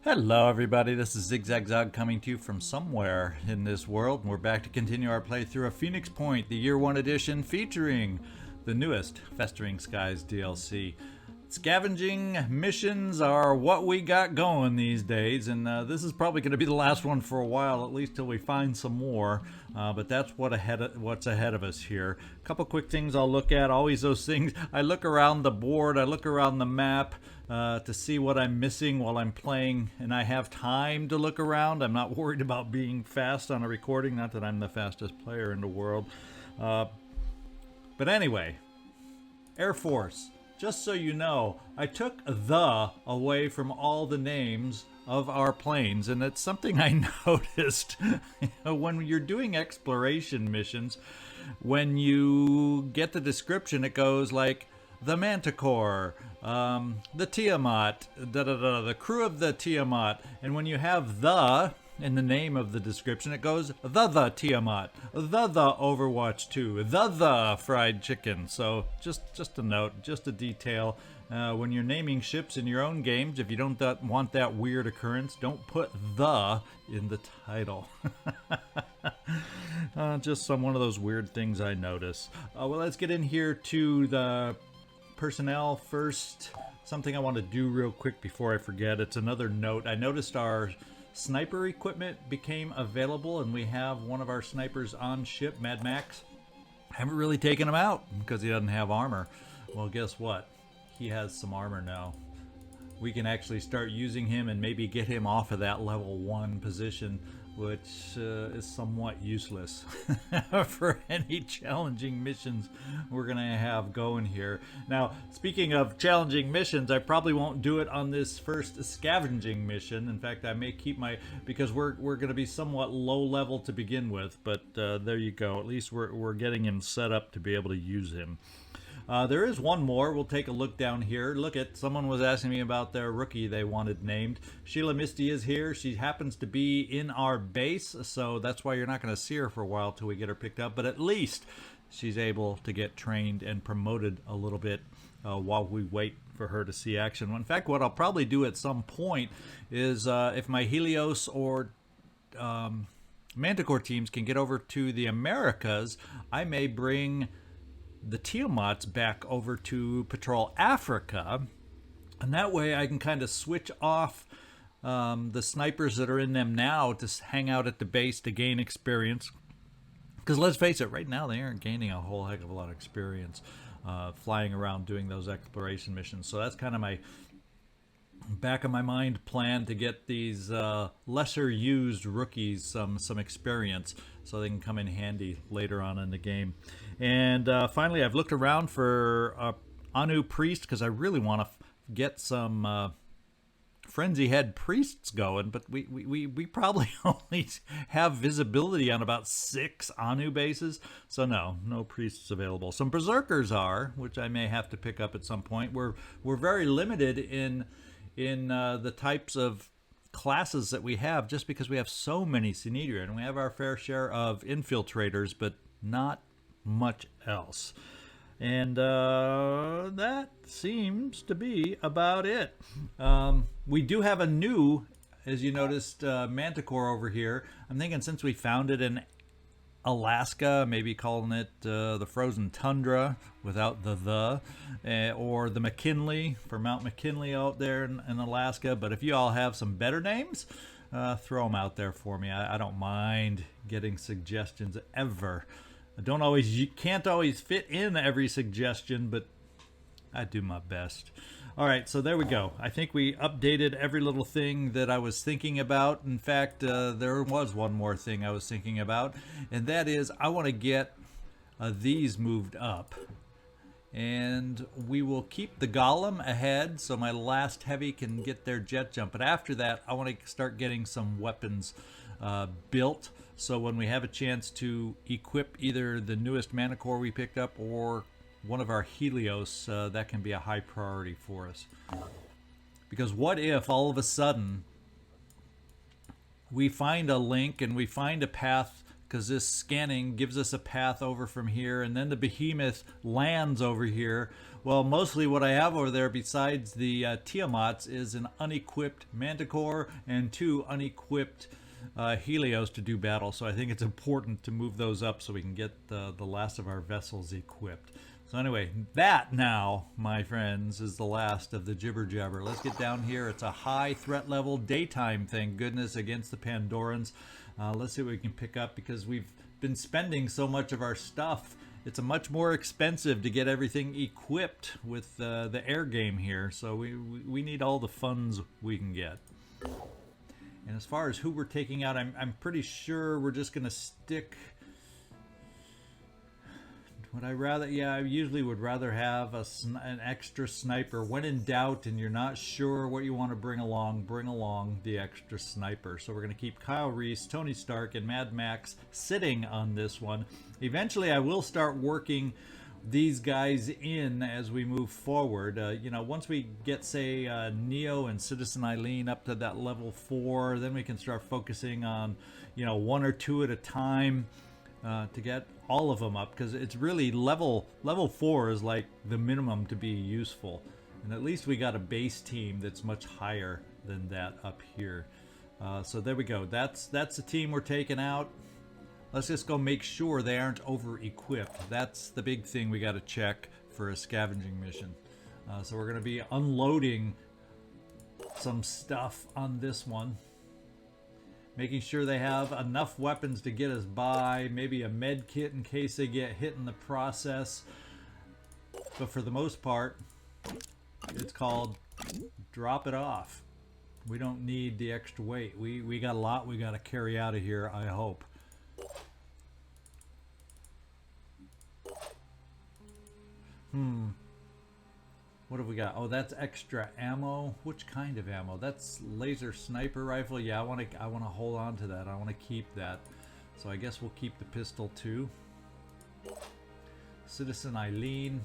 Hello everybody, this is ZigZagZog coming to you from somewhere in this world, and we're back to continue our playthrough of Phoenix Point, the Year 1 edition featuring the newest Festering Skies DLC. Scavenging missions are what we got going these days, and this is probably going to be the last one for a while, at least till we find some more, but that's what's ahead of us here. A couple quick things I'll look at, always those things. I look around the board, I look around the map, to see what I'm missing while I'm playing, and I have time to look around. I'm not worried about being fast on a recording, not that I'm the fastest player in the world. But anyway, Air Force, just so you know, I took the away from all the names of our planes, and it's something I noticed. When you're doing exploration missions, when you get the description, it goes like, the Manticore, the Tiamat, the crew of the Tiamat. And when you have the in the name of the description, it goes the Tiamat, the Overwatch 2, the fried chicken. So just a note, just a detail. When you're naming ships in your own games, if you don't want that weird occurrence, don't put the in the title. Just one of those weird things I notice. Well, let's get in here to the personnel first. Something I want to do real quick before I forget. It's another note. I noticed our sniper equipment became available, and we have one of our snipers on ship, Mad Max. I haven't really taken him out because he doesn't have armor. Well, guess what? He has some armor now. We can actually start using him and maybe get him off of that level 1 position, which is somewhat useless for any challenging missions we're going to have going here. Now, speaking of challenging missions, I probably won't do it on this first scavenging mission. In fact, I may keep because we're going to be somewhat low level to begin with, but there you go. At least we're getting him set up to be able to use him. There is one more. We'll take a look down here. Look at, someone was asking me about their rookie they wanted named. Sheila Misty is here. She happens to be in our base, so that's why you're not going to see her for a while till we get her picked up. But at least she's able to get trained and promoted a little bit while we wait for her to see action. In fact, what I'll probably do at some point is if my Helios or Manticore teams can get over to the Americas, I may bring the Tiamats back over to patrol Africa, and that way I can kind of switch off the snipers that are in them now to hang out at the base to gain experience, because let's face it, right now they aren't gaining a whole heck of a lot of experience flying around doing those exploration missions. So that's kind of my back of my mind plan, to get these lesser used rookies some experience so they can come in handy later on in the game. And finally, I've looked around for Anu Priest, because I really want to get some Frenzy Head Priests going, but we probably only have visibility on about 6 Anu bases, so no priests available. Some Berserkers are, which I may have to pick up at some point. We're very limited in the types of classes that we have, just because we have so many Sinedria, and we have our fair share of infiltrators, but not much else. And that seems to be about it. We do have a new, as you noticed, Manticore over here. I'm thinking, since we found it in Alaska, maybe calling it the Frozen Tundra without the or the McKinley for Mount McKinley out there in Alaska. But if you all have some better names, throw them out there for me. I don't mind getting suggestions ever. You can't always fit in every suggestion, but I do my best. All right, so there we go. I think we updated every little thing that I was thinking about. In fact, there was one more thing I was thinking about, and that is I want to get these moved up. And we will keep the Golem ahead, so my last heavy can get their jet jump. But after that, I want to start getting some weapons built, so when we have a chance to equip either the newest Manticore we picked up or one of our Helios, that can be a high priority for us. Because what if all of a sudden we find a link and we find a path because this scanning gives us a path over from here, and then the Behemoth lands over here. Well, mostly what I have over there besides the Tiamats is an unequipped Manticore and 2 unequipped Helios to do battle. So I think it's important to move those up so we can get the last of our vessels equipped. So anyway, that now, my friends, is the last of the jibber jabber. Let's get down here. It's a high threat level daytime, thank goodness, against the Pandorans. Let's see what we can pick up, because we've been spending so much of our stuff. It's a much more expensive to get everything equipped with the air game here. So we need all the funds we can get. And as far as who we're taking out, I'm pretty sure we're just going to stick... Would I rather? Yeah, I usually would rather have an extra sniper. When in doubt and you're not sure what you want to bring along the extra sniper. So we're going to keep Kyle Reese, Tony Stark, and Mad Max sitting on this one. Eventually, I will start working these guys in as we move forward. You know, once we get, say, Neo and Citizen Eileen up to that level 4, then we can start focusing on, you know, 1 or 2 at a time. To get all of them up, because it's really level 4 is like the minimum to be useful, and at least we got a base team that's much higher than that up here. So there we go. That's the team we're taking out. Let's just go make sure they aren't over equipped. That's the big thing we got to check for a scavenging mission. So we're going to be unloading some stuff on this one. Making sure they have enough weapons to get us by, maybe a med kit in case they get hit in the process. But for the most part, it's called drop it off. We don't need the extra weight. We got a lot we got to carry out of here, I hope. What have we got? Oh, that's extra ammo. Which kind of ammo? That's laser sniper rifle. Yeah, I want to hold on to that. I want to keep that. So I guess we'll keep the pistol too. Citizen Eileen.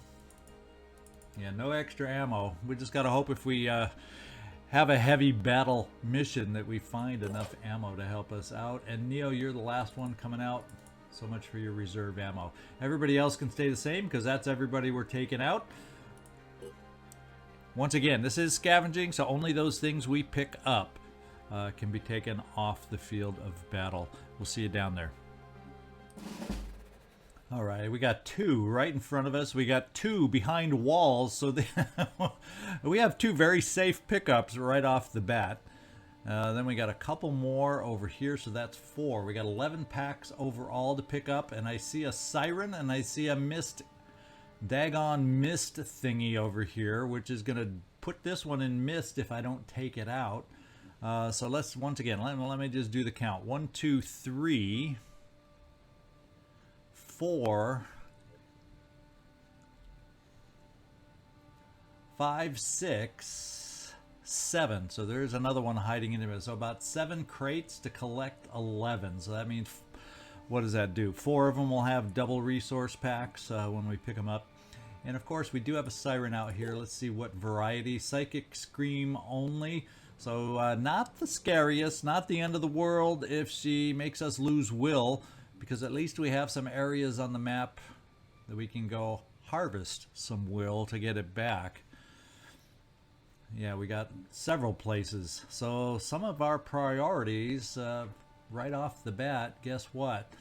Yeah, no extra ammo. We just got to hope if we have a heavy battle mission that we find enough ammo to help us out. And Neo, you're the last one coming out. So much for your reserve ammo. Everybody else can stay the same, because that's everybody we're taking out. Once again, this is scavenging, so only those things we pick up can be taken off the field of battle. We'll see you down there. All right, we got 2 right in front of us. We got 2 behind walls, so we have 2 very safe pickups right off the bat. Then we got a couple more over here, so that's 4. We got 11 packs overall to pick up, and I see a siren and I see a daggone mist thingy over here, which is going to put this one in mist if I don't take it out. So let's, once again, let me just do the count. 1, 2, 3, 4, 5, 6, 7. So there's another one hiding in there. So about 7 crates to collect 11. So that means, what does that do? 4 of them will have double resource packs when we pick them up. And of course, we do have a siren out here. Let's see what variety. Psychic Scream only. So not the scariest, not the end of the world if she makes us lose will, because at least we have some areas on the map that we can go harvest some will to get it back. Yeah, we got several places. So some of our priorities right off the bat, guess what?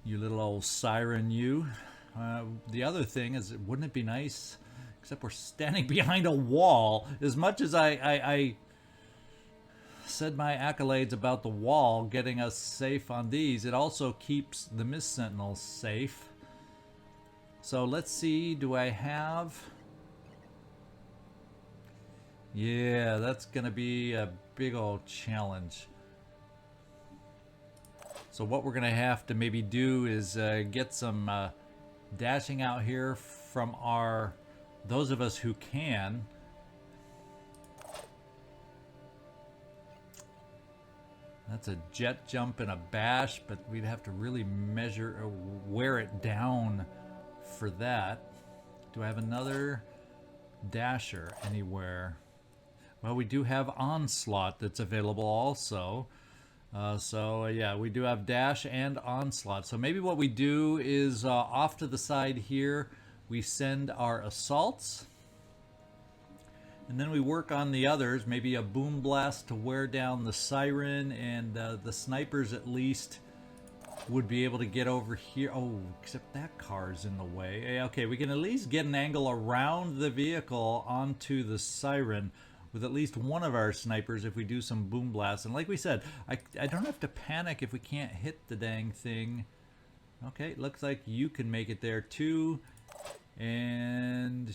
You little old siren, you. The other thing is, wouldn't it be nice, except we're standing behind a wall. As much as I said my accolades about the wall getting us safe on these, it also keeps the Mist Sentinels safe. So let's see, do I have... Yeah, that's going to be a big old challenge. So what we're going to have to maybe do is get some dashing out here from those of us who can. That's a jet jump and a bash, but we'd have to really measure or wear it down for that. Do I have another dasher anywhere? Well, we do have Onslaught that's available also. Yeah, we do have dash and onslaught. So maybe what we do is off to the side here, we send our assaults. And then we work on the others, maybe a boom blast to wear down the siren, and the snipers at least would be able to get over here. Oh, except that car's in the way. Okay, we can at least get an angle around the vehicle onto the siren with at least one of our snipers if we do some boom blasts. And like we said, I don't have to panic if we can't hit the dang thing. Okay, looks like you can make it there too. And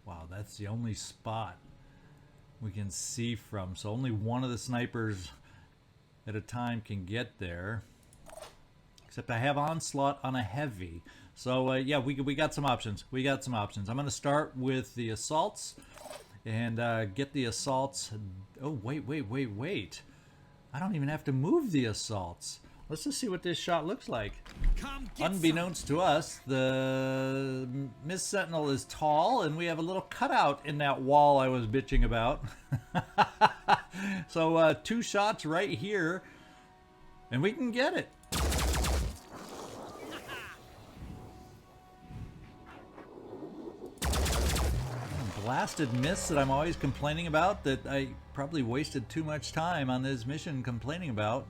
wow, that's the only spot we can see from. So only one of the snipers at a time can get there. Except I have onslaught on a heavy. So yeah, we got some options. We got some options. I'm going to start with the assaults and get the assaults. Oh, wait. I don't even have to move the assaults. Let's just see what this shot looks like. Unbeknownst to us, the Mist Sentinel is tall, and we have a little cutout in that wall I was bitching about. So 2 shots right here, and we can get it. Blasted mist that I'm always complaining about, that I probably wasted too much time on this mission complaining about,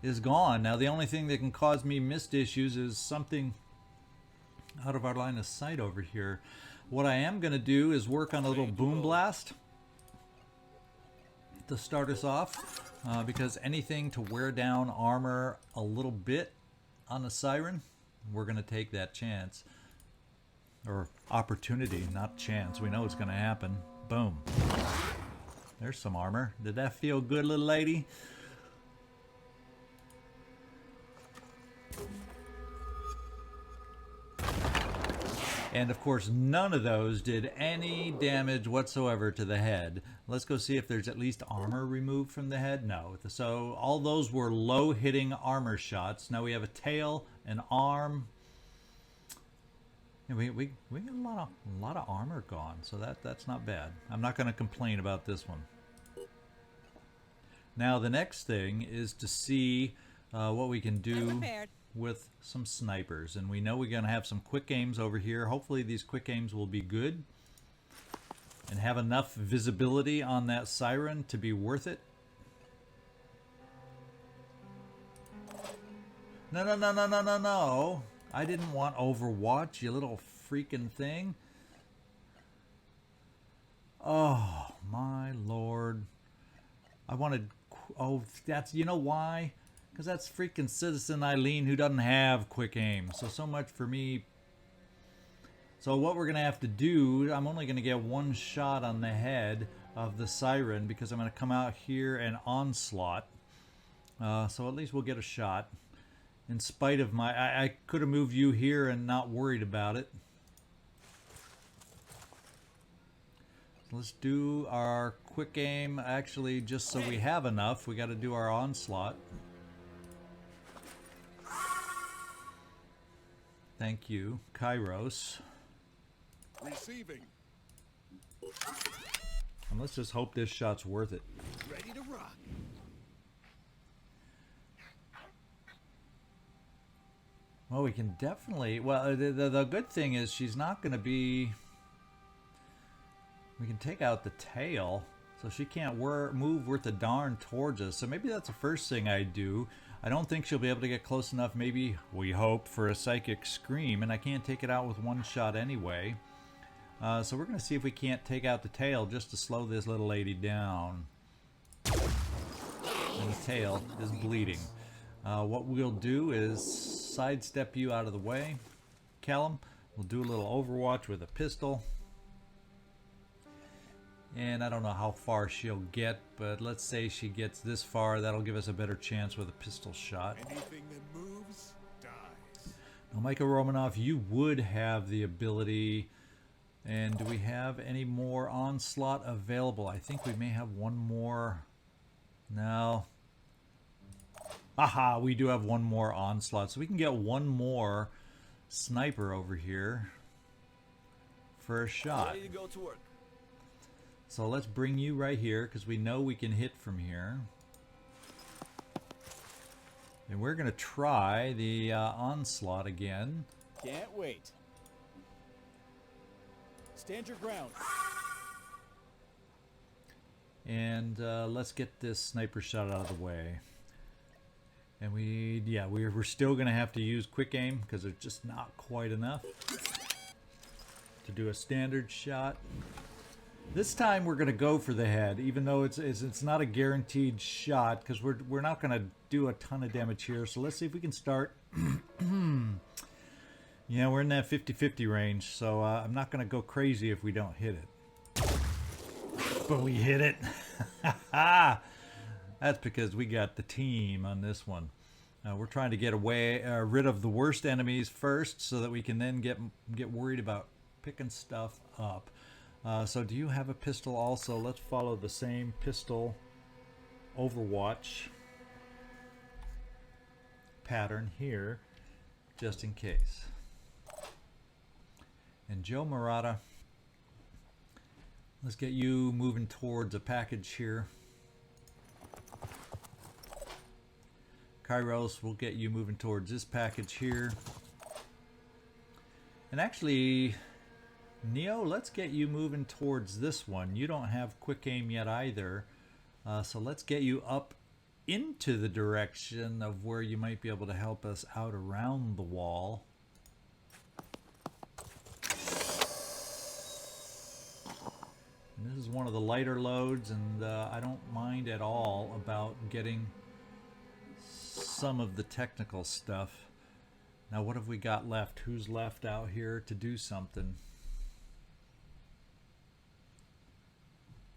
is gone. Now the only thing that can cause me mist issues is something out of our line of sight over here. What I am going to do is work on a little boom blast to start us off, because anything to wear down armor a little bit on the siren, we're going to take that chance. Or opportunity, not chance. We know it's going to happen. Boom. There's some armor. Did that feel good, little lady? And of course, none of those did any damage whatsoever to the head. Let's go see if there's at least armor removed from the head. No. So all those were low-hitting armor shots. Now we have a tail, an arm. We got a lot of armor gone, so that's not bad. I'm not going to complain about this one. Now the next thing is to see what we can do with some snipers, and we know we're going to have some quick aims over here. Hopefully these quick aims will be good and have enough visibility on that siren to be worth it. No. I didn't want Overwatch, you little freaking thing. Oh, my lord. I wanted... Oh, that's... You know why? Because that's freaking Citizen Eileen who doesn't have quick aim. So much for me. So what we're going to have to do... I'm only going to get one shot on the head of the siren because I'm going to come out here and onslaught. So at least we'll get a shot. In spite of my... I could have moved you here and not worried about it. So let's do our quick aim. Actually, just so we have enough, we got to do our onslaught. Thank you, Kyros. Receiving. And let's just hope this shot's worth it. Ready to rock. Well, we can definitely... Well, the good thing is she's not going to be... We can take out the tail, so she can't move worth a darn towards us. So maybe that's the first thing I do. I don't think she'll be able to get close enough, maybe, we hope, for a psychic scream, and I can't take it out with one shot anyway. So we're going to see if we can't take out the tail just to slow this little lady down. And the tail is bleeding. What we'll do is sidestep you out of the way, Callum. We'll do a little Overwatch with a pistol. And I don't know how far she'll get, but let's say she gets this far. That'll give us a better chance with a pistol shot. Anything that moves dies. Now, Michael Romanov, you would have the ability. And do we have any more onslaught available? I think we may have one more. No. Aha, we do have one more onslaught. So we can get one more sniper over here for a shot. Ready to go to work. So let's bring you right here because we know we can hit from here. And we're going to try the onslaught again. Can't wait. Stand your ground. And let's get this sniper shot out of the way. And we're still going to have to use quick aim because there's just not quite enough to do a standard shot. This time we're going to go for the head, even though it's not a guaranteed shot because we're not going to do a ton of damage here. So let's see if we can start. Yeah, we're in that 50-50 range, so I'm not going to go crazy if we don't hit it. But we hit it. That's because we got the team on this one. We're trying to get rid of the worst enemies first so that we can then get worried about picking stuff up. So do you have a pistol also? Let's follow the same pistol Overwatch pattern here, just in case. And Joe Marotta, let's get you moving towards a package here. Kyros, we'll get you moving towards this package here. And actually, Neo, let's get you moving towards this one. You don't have quick aim yet either. So let's get you up into the direction of where you might be able to help us out around the wall. And this is one of the lighter loads, and I don't mind at all about getting some of the technical stuff. Now what have we got left? Who's left out here to do something?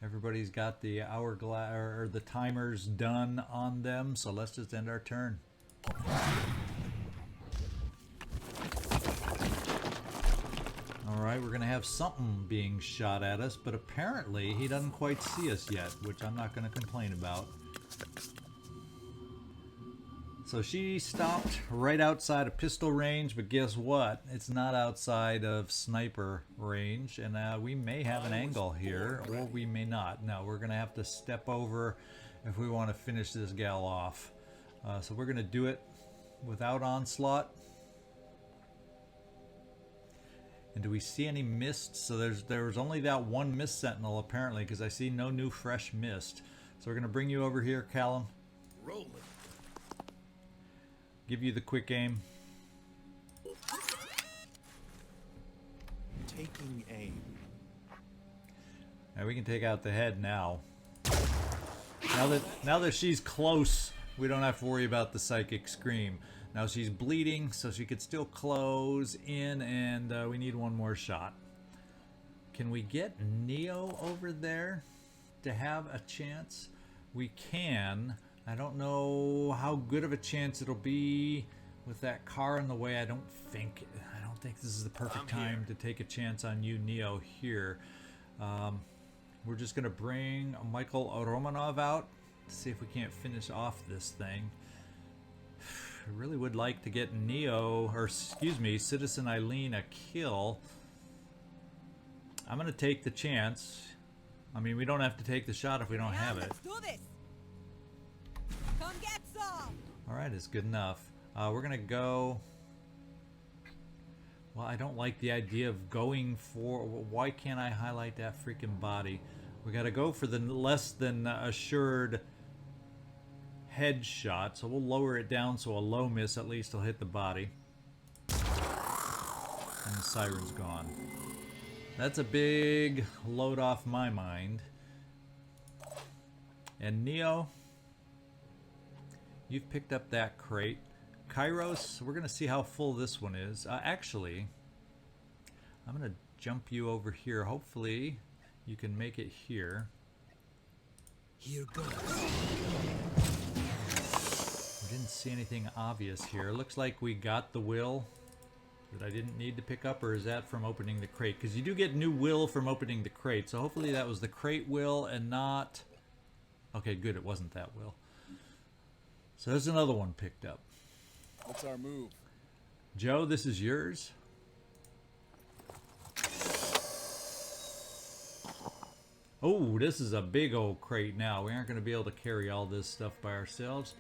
Everybody's got the hourglass or the timers done on them, so let's just end our turn. Alright, we're going to have something being shot at us, but apparently he doesn't quite see us yet, which I'm not going to complain about. So she stopped right outside of pistol range, but guess what? It's not outside of sniper range, and we may have an angle here, or we may not. No, we're going to have to step over if we want to finish this gal off. So we're going to do it without onslaught. And do we see any mist? So there's only that one mist sentinel apparently, because I see no new fresh mist. So we're going to bring you over here, Callum. Rolling. Give you the quick aim. Taking aim. Now we can take out the head now. Now that she's close, we don't have to worry about the psychic scream. Now she's bleeding, so she could still close in, and we need one more shot. Can we get Neo over there to have a chance? We can. I don't know how good of a chance it'll be with that car in the way. I don't think this is the perfect time to take a chance on you, Neo, here. We're just going to bring Michael Romanov out to see if we can't finish off this thing. I really would like to get Neo, or excuse me, Citizen Eileen a kill. I'm going to take the chance. I mean, we don't have to take the shot if we don't have it. Let's do this. Come get some. All right, it's good enough. We're going to go... Well, I don't like the idea of going for... Why can't I highlight that freaking body? We got to go for the less than assured headshot. So we'll lower it down so a low miss at least will hit the body. And the siren's gone. That's a big load off my mind. And Neo, you've picked up that crate. Kyros, we're going to see how full this one is. Actually, I'm going to jump you over here. Hopefully, you can make it here. Here goes. We didn't see anything obvious here. Looks like we got the will that I didn't need to pick up, or is that from opening the crate? Because you do get new will from opening the crate, so hopefully that was the crate will and not... Okay, good, it wasn't that will. So there's another one picked up. What's our move? Joe, this is yours. Oh, this is a big old crate now. We aren't going to be able to carry all this stuff by ourselves.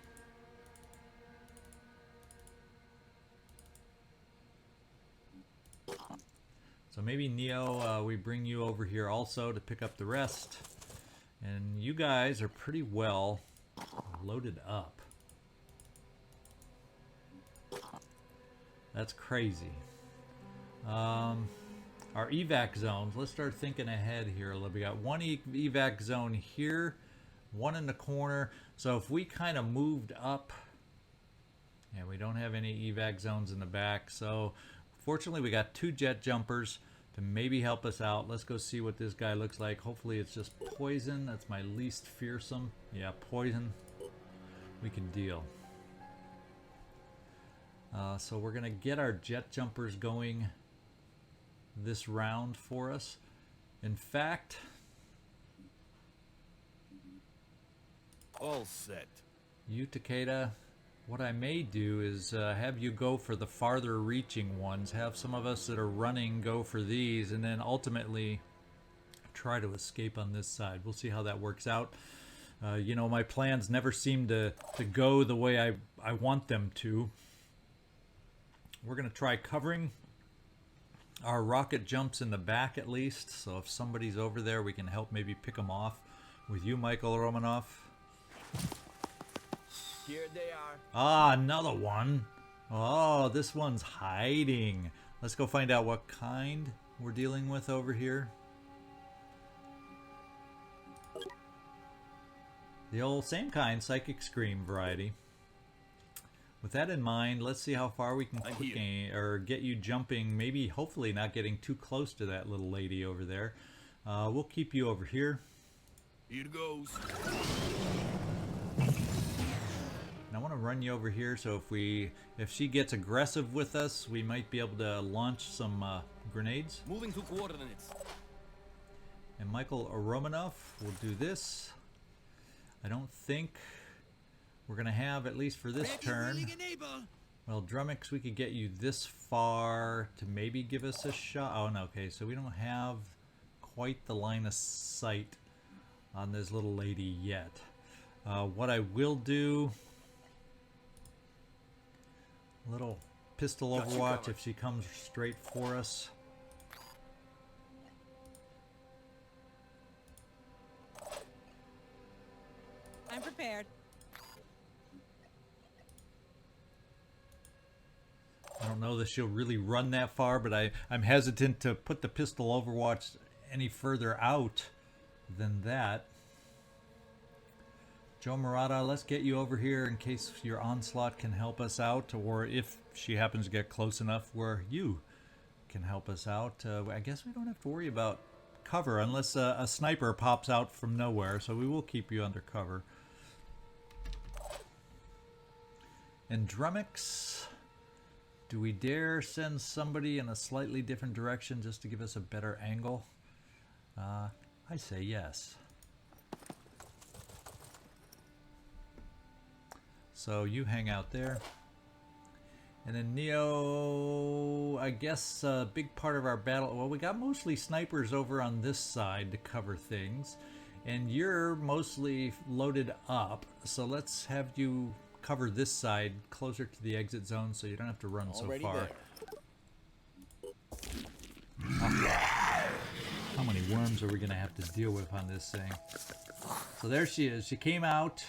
So maybe Neo, we bring you over here also to pick up the rest. And you guys are pretty well loaded up. That's crazy. Our evac zones, let's start thinking ahead here a little bit. We got one evac zone here, one in the corner. So if we kind of moved up, and we don't have any evac zones in the back. So fortunately we got 2 jet jumpers to maybe help us out. Let's go see what this guy looks like. Hopefully it's just poison. That's my least fearsome. Yeah, poison. We can deal. So we're going to get our jet jumpers going this round for us. In fact, All set. you, Takeda, what I may do is have you go for the farther reaching ones. Have some of us that are running go for these, and then ultimately try to escape on this side. We'll see how that works out. You know, my plans never seem to go the way I want them to. We're going to try covering our rocket jumps in the back at least. So if somebody's over there, we can help maybe pick them off with you, Michael Romanov. Here they are. Ah, another one. Oh, this one's hiding. Let's go find out what kind we're dealing with over here. The old same kind, Psychic Scream variety. With that in mind, let's see how far we can quick aim, or get you jumping, maybe hopefully not getting too close to that little lady over there. We'll keep you over here. Here goes. And I want to run you over here, so if she gets aggressive with us, we might be able to launch some grenades. Moving to coordinates. And Michael Romanov will do this. I don't think we're going to have, at least for this turn. Well, Drumax, we could get you this far to maybe give us a shot. Oh, no, okay, so we don't have quite the line of sight on this little lady yet. What I will do, little pistol overwatch if she comes straight for us. I'm prepared. I don't know that she'll really run that far, but I'm hesitant to put the pistol overwatch any further out than that. Joe Marotta, let's get you over here in case your onslaught can help us out, or if she happens to get close enough where you can help us out. I guess we don't have to worry about cover unless a sniper pops out from nowhere, so we will keep you under cover. And Drumax, do we dare send somebody in a slightly different direction just to give us a better angle? I say yes. So you hang out there. And then Neo, I guess a big part of our battle, well, we got mostly snipers over on this side to cover things. And you're mostly loaded up, so let's have you cover this side closer to the exit zone so you don't have to run Already so far. there. How many worms are we going to have to deal with on this thing? So there she is. She came out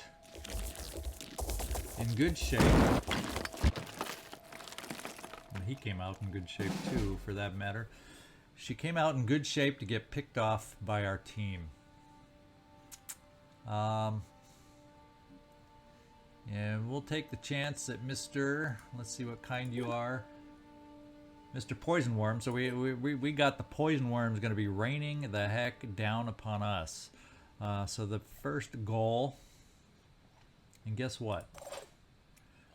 in good shape. And he came out in good shape too, for that matter. She came out in good shape to get picked off by our team. And we'll take the chance that Mr. Let's see what kind you are. Mr. Poison Worm. So we got the Poison Worms going to be raining the heck down upon us. So the first goal. And guess what?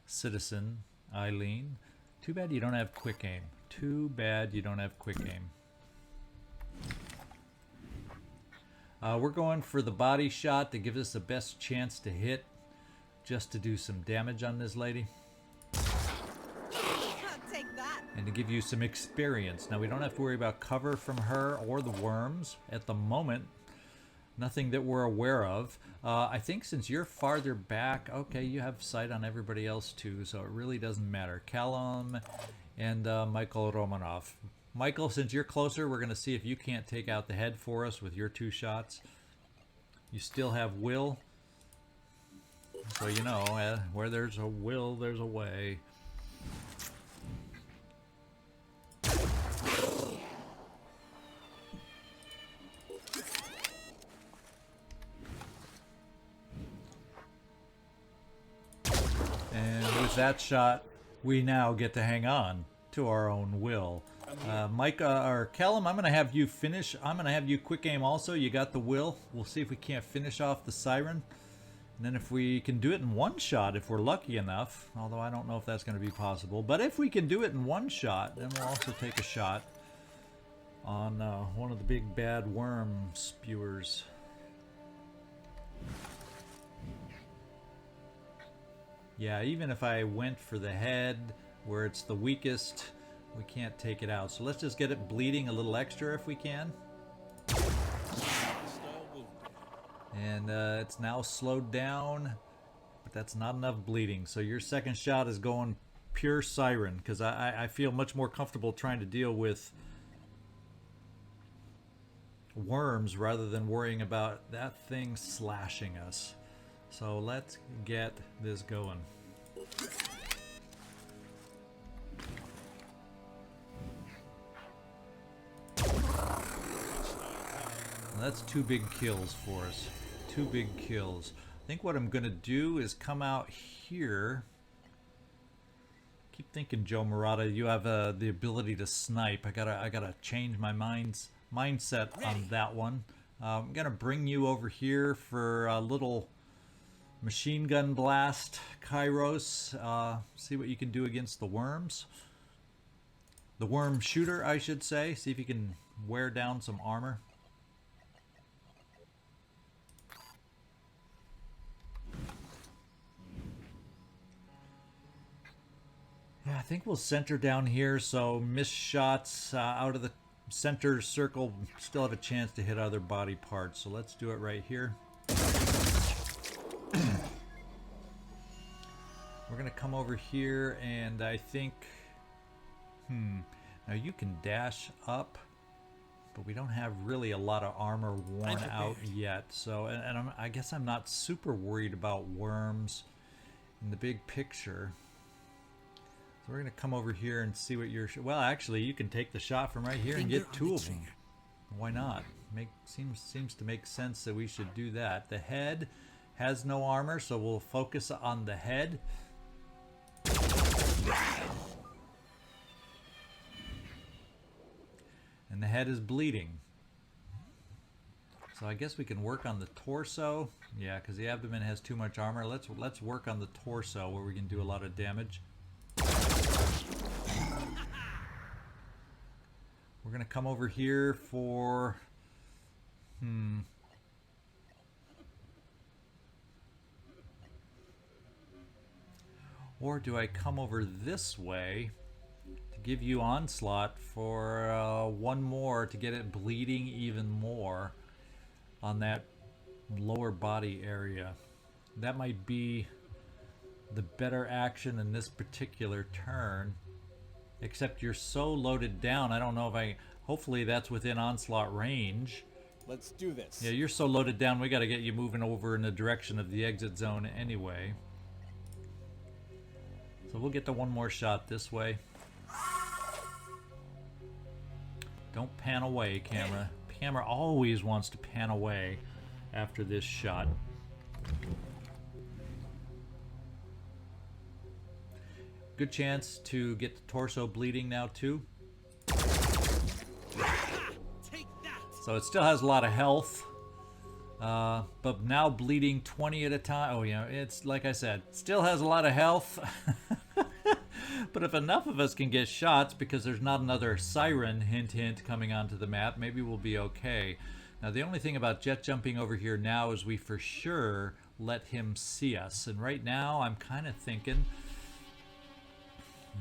Citizen Eileen. Too bad you don't have quick aim. Too bad you don't have quick aim. We're going for the body shot to give us the best chance to hit. Just to do some damage on this lady. Can't take that. And to give you some experience. Now we don't have to worry about cover from her or the worms at the moment. Nothing that we're aware of. I think since you're farther back, okay, you have sight on everybody else too, so it really doesn't matter. Callum and Michael Romanov. Michael, since you're closer, we're going to see if you can't take out the head for us with your 2 shots. You still have will. So you know, where there's a will, there's a way. And with that shot, we now get to hang on to our own will. Mike, or Callum, I'm going to have you finish. I'm going to have you quick aim also. You got the will. We'll see if we can't finish off the siren. And then if we can do it in 1 shot, if we're lucky enough, although I don't know if that's going to be possible, but if we can do it in 1 shot, then we'll also take a shot on one of the big bad worm spewers. Yeah, even if I went for the head, where it's the weakest, we can't take it out. So let's just get it bleeding a little extra if we can. And it's now slowed down, but that's not enough bleeding. So your second shot is going pure siren, because I feel much more comfortable trying to deal with worms rather than worrying about that thing slashing us. So let's get this going. That's 2 big kills for us. 2 big kills. I think what I'm gonna do is come out here. Keep thinking, Joe Marotta, you have the ability to snipe. I gotta change my mindset on that one. I'm gonna bring you over here for a little machine gun blast, Kyros. See what you can do against the worms. The worm shooter, I should say. See if you can wear down some armor. Yeah, I think we'll center down here, so missed shots out of the center circle still have a chance to hit other body parts. So let's do it right here. We're gonna come over here, and I think, now you can dash up, but we don't have really a lot of armor worn out yet. So, and I guess I'm not super worried about worms in the big picture. So we're gonna come over here and see what you're. Well, actually, you can take the shot from right here and get 2 of them. Why not? Seems to make sense that we should do that. The head has no armor, so we'll focus on the head. And the head is bleeding. So I guess we can work on the torso. Yeah, because the abdomen has too much armor. Let's work on the torso where we can do a lot of damage. We're gonna come over here for or do I come over this way to give you onslaught for 1 more to get it bleeding even more on that lower body area? That might be the better action in this particular turn. Except you're so loaded down, I don't know if I... Hopefully that's within onslaught range. Let's do this. Yeah, you're so loaded down, we gotta get you moving over in the direction of the exit zone anyway. So we'll get to 1 more shot this way. Don't pan away, camera. Camera always wants to pan away after this shot. Good chance to get the torso bleeding now too. So it still has a lot of health, but now bleeding 20 at a time. Oh yeah, it's like I said, still has a lot of health. But if enough of us can get shots, because there's not another siren, hint hint, coming onto the map, maybe we'll be okay. Now the only thing about jet jumping over here now is we for sure let him see us. And right now I'm kind of thinking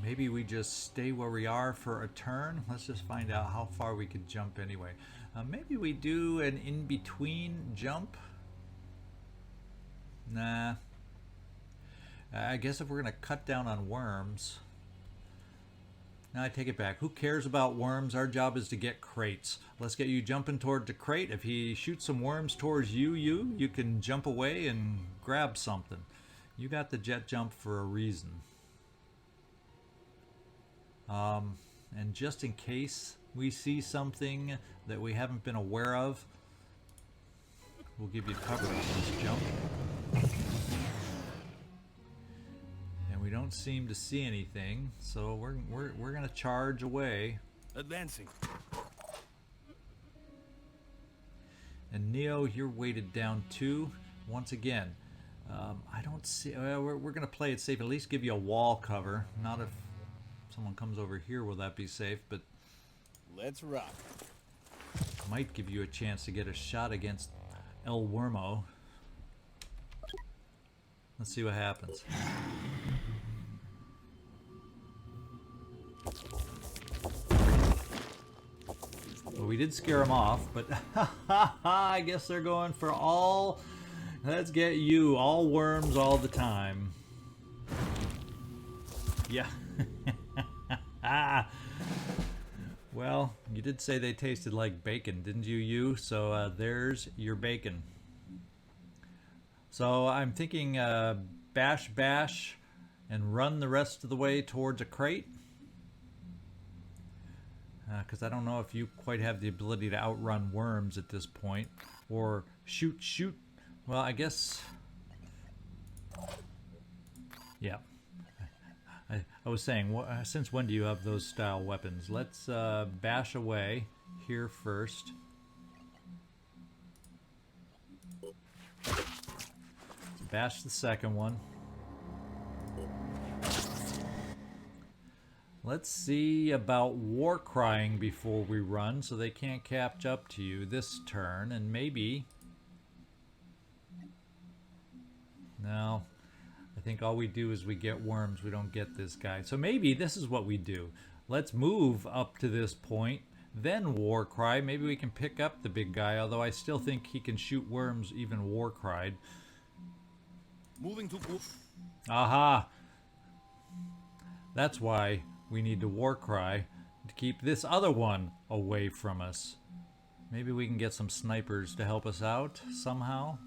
maybe we just stay where we are for a turn. Let's just find out how far we could jump anyway. Maybe we do an in-between jump. Nah. I guess if we're going to cut down on worms, Now I take it back. Who cares about worms? Our job is to get crates. Let's get you jumping toward the crate. If he shoots some worms towards you can jump away and grab something. You got the jet jump for a reason. And just in case we see something that we haven't been aware of, we'll give you cover on this jump. And we don't seem to see anything, so we're gonna charge away. Advancing. And Neo, you're weighted down too. Once again, I don't see. We're gonna play it safe. At least give you a wall cover. Not if someone comes over here, will that be safe? But Let's rock. might give you a chance to get a shot against El Wormo. Let's see what happens. Well, we did scare him off, but I guess they're going for all. Let's get you, all worms all the time. Yeah. Well, you did say they tasted like bacon, didn't you? So there's your bacon. So I'm thinking bash, and run the rest of the way towards a crate. Because I don't know if you quite have the ability to outrun worms at this point. Or shoot. Well, I guess... Yeah. I was saying, since when do you have those style weapons? Let's bash away here first. Bash the second one. Let's see about war crying before we run so they can't catch up to you this turn, and maybe... No. I think all we do is we get worms, we don't get this guy. So maybe this is what we do. Let's move up to this point, then war cry. Maybe we can pick up the big guy, although I still think he can shoot worms even war cried. Moving to... Aha! That's why we need to war cry to keep this other one away from us. Maybe we can get some snipers to help us out somehow.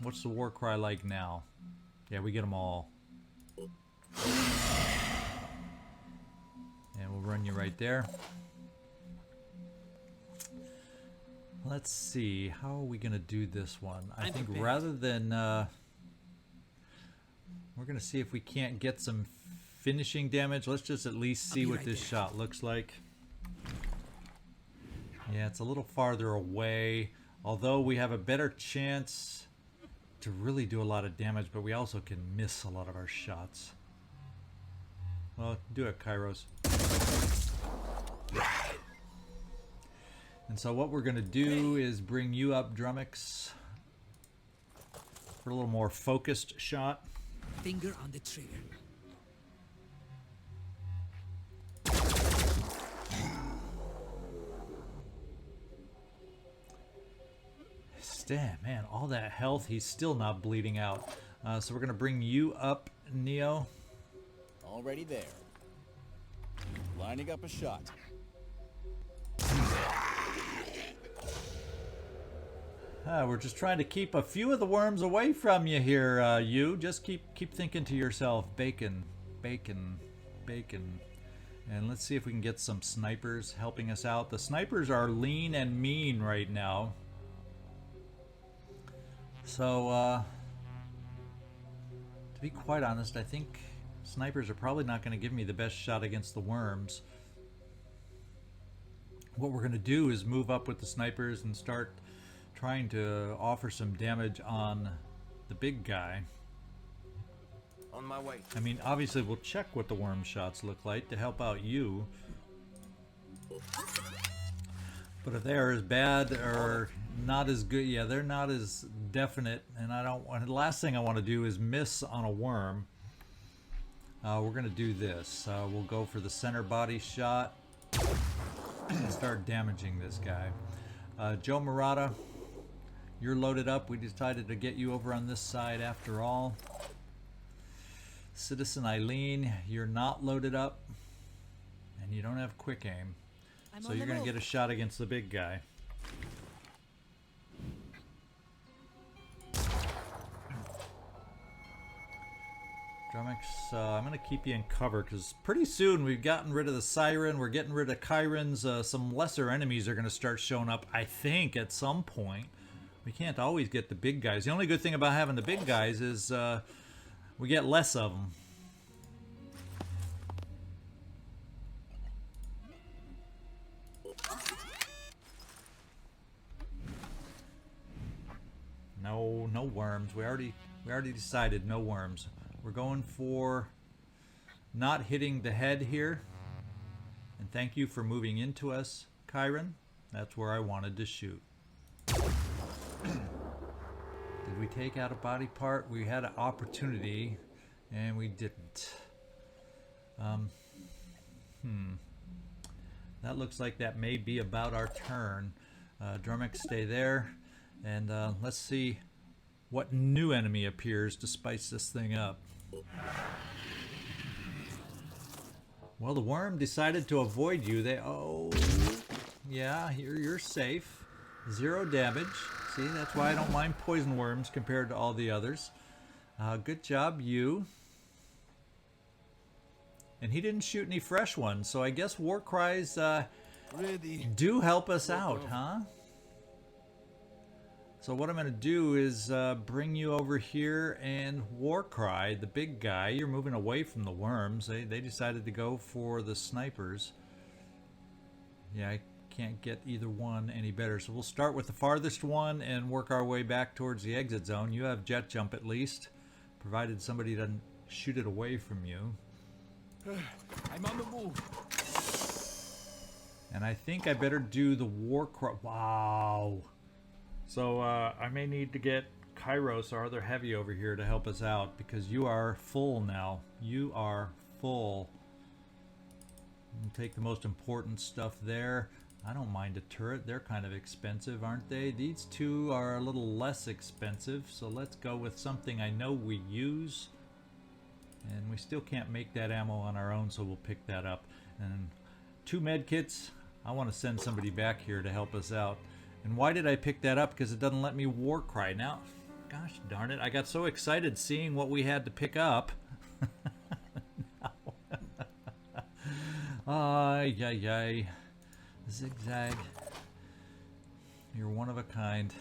What's the war cry like now? Yeah, we get them all. And we'll run you right there. Let's see, how are we going to do this one? I think rather than... we're going to see if we can't get some finishing damage. Let's just at least see what this shot looks like. Yeah, it's a little farther away. Although we have a better chance to really do a lot of damage, but we also can miss a lot of our shots. Well, do it, Kyros. And so what we're going to do is bring you up, Drumax, for a little more focused shot. Finger on the trigger. Damn, man, all that health, he's still not bleeding out. So we're going to bring you up, Neo. Already there. Lining up a shot. We're just trying to keep a few of the worms away from you here, you. Just keep thinking to yourself, bacon, bacon, bacon. And let's see if we can get some snipers helping us out. The snipers are lean and mean right now. So, to be quite honest, I think snipers are probably not going to give me the best shot against the worms. What we're going to do is move up with the snipers and start trying to offer some damage on the big guy. On my way. I mean, obviously we'll check what the worm shots look like to help out you. But if they're as bad or not as good, yeah, they're not as definite, and I don't want, the last thing I want to do is miss on a worm. We're going to do this. We'll go for the center body shot and start damaging this guy. Joe Marotta, you're loaded up. We decided to get you over on this side after all. Citizen Eileen, you're not loaded up. And and you don't have quick aim. I'm So on you're the going to move. get a shot against the big guy. Drumax, I'm going to keep you in cover because pretty soon we've gotten rid of the Siren. We're getting rid of Chirons. Some lesser enemies are going to start showing up, I think, at some point. We can't always get the big guys. The only good thing about having the big guys is we get less of them. No worms. We already decided no worms. We're going for not hitting the head here. And thank you for moving into us, Chiron. That's where I wanted to shoot. Did we take out a body part? We had an opportunity and we didn't. That looks like that may be about our turn. Drumax, stay there. And let's see what new enemy appears to spice this thing up. Well, the worm decided to avoid you. Yeah, you're safe. 0 damage. See, that's why I don't mind poison worms compared to all the others. Good job, you. And he didn't shoot any fresh ones, so I guess war cries do help us out, huh? So what I'm going to do is bring you over here and Warcry, the big guy. You're moving away from the worms. They decided to go for the snipers. Yeah, I can't get either one any better. So we'll start with the farthest one and work our way back towards the exit zone. You have jet jump at least, provided somebody doesn't shoot it away from you. I'm on the move. And I think I better do the Warcry. Wow. So I may need to get Kyros, our other heavy, over here to help us out because you are full now. You are full. We'll take the most important stuff there. I don't mind a turret. They're kind of expensive, aren't they? These two are a little less expensive, so let's go with something I know we use. And we still can't make that ammo on our own, so we'll pick that up. And 2 med kits. I want to send somebody back here to help us out. And why did I pick that up? Because it doesn't let me war cry. Now, gosh darn it, I got so excited seeing what we had to pick up. Ay, ay, ay. Zigzag. You're one of a kind.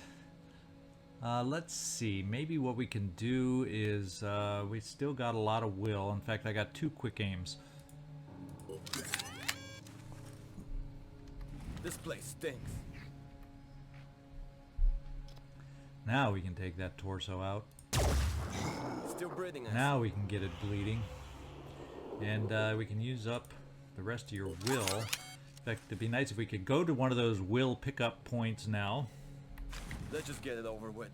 Let's see. Maybe what we can do is we still got a lot of will. In fact, I got 2 quick aims. This place stinks. Now we can take that torso out. Still breathing. Now we can get it bleeding. And we can use up the rest of your will. In fact, it'd be nice if we could go to one of those will pickup points now. Let's just get it over with.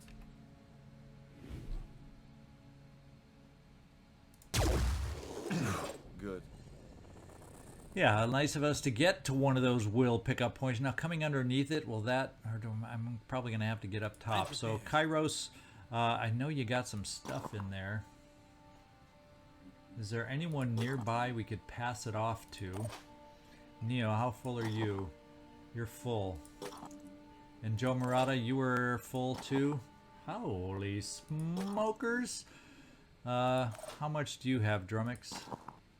Good. Yeah, nice of us to get to one of those will pickup points. Now, coming underneath it, well, I'm probably going to have to get up top. So, Kyros, I know you got some stuff in there. Is there anyone nearby we could pass it off to? Neo, how full are you? You're full. And Joe Marotta, you were full too? Holy smokers! How much do you have, Drumax?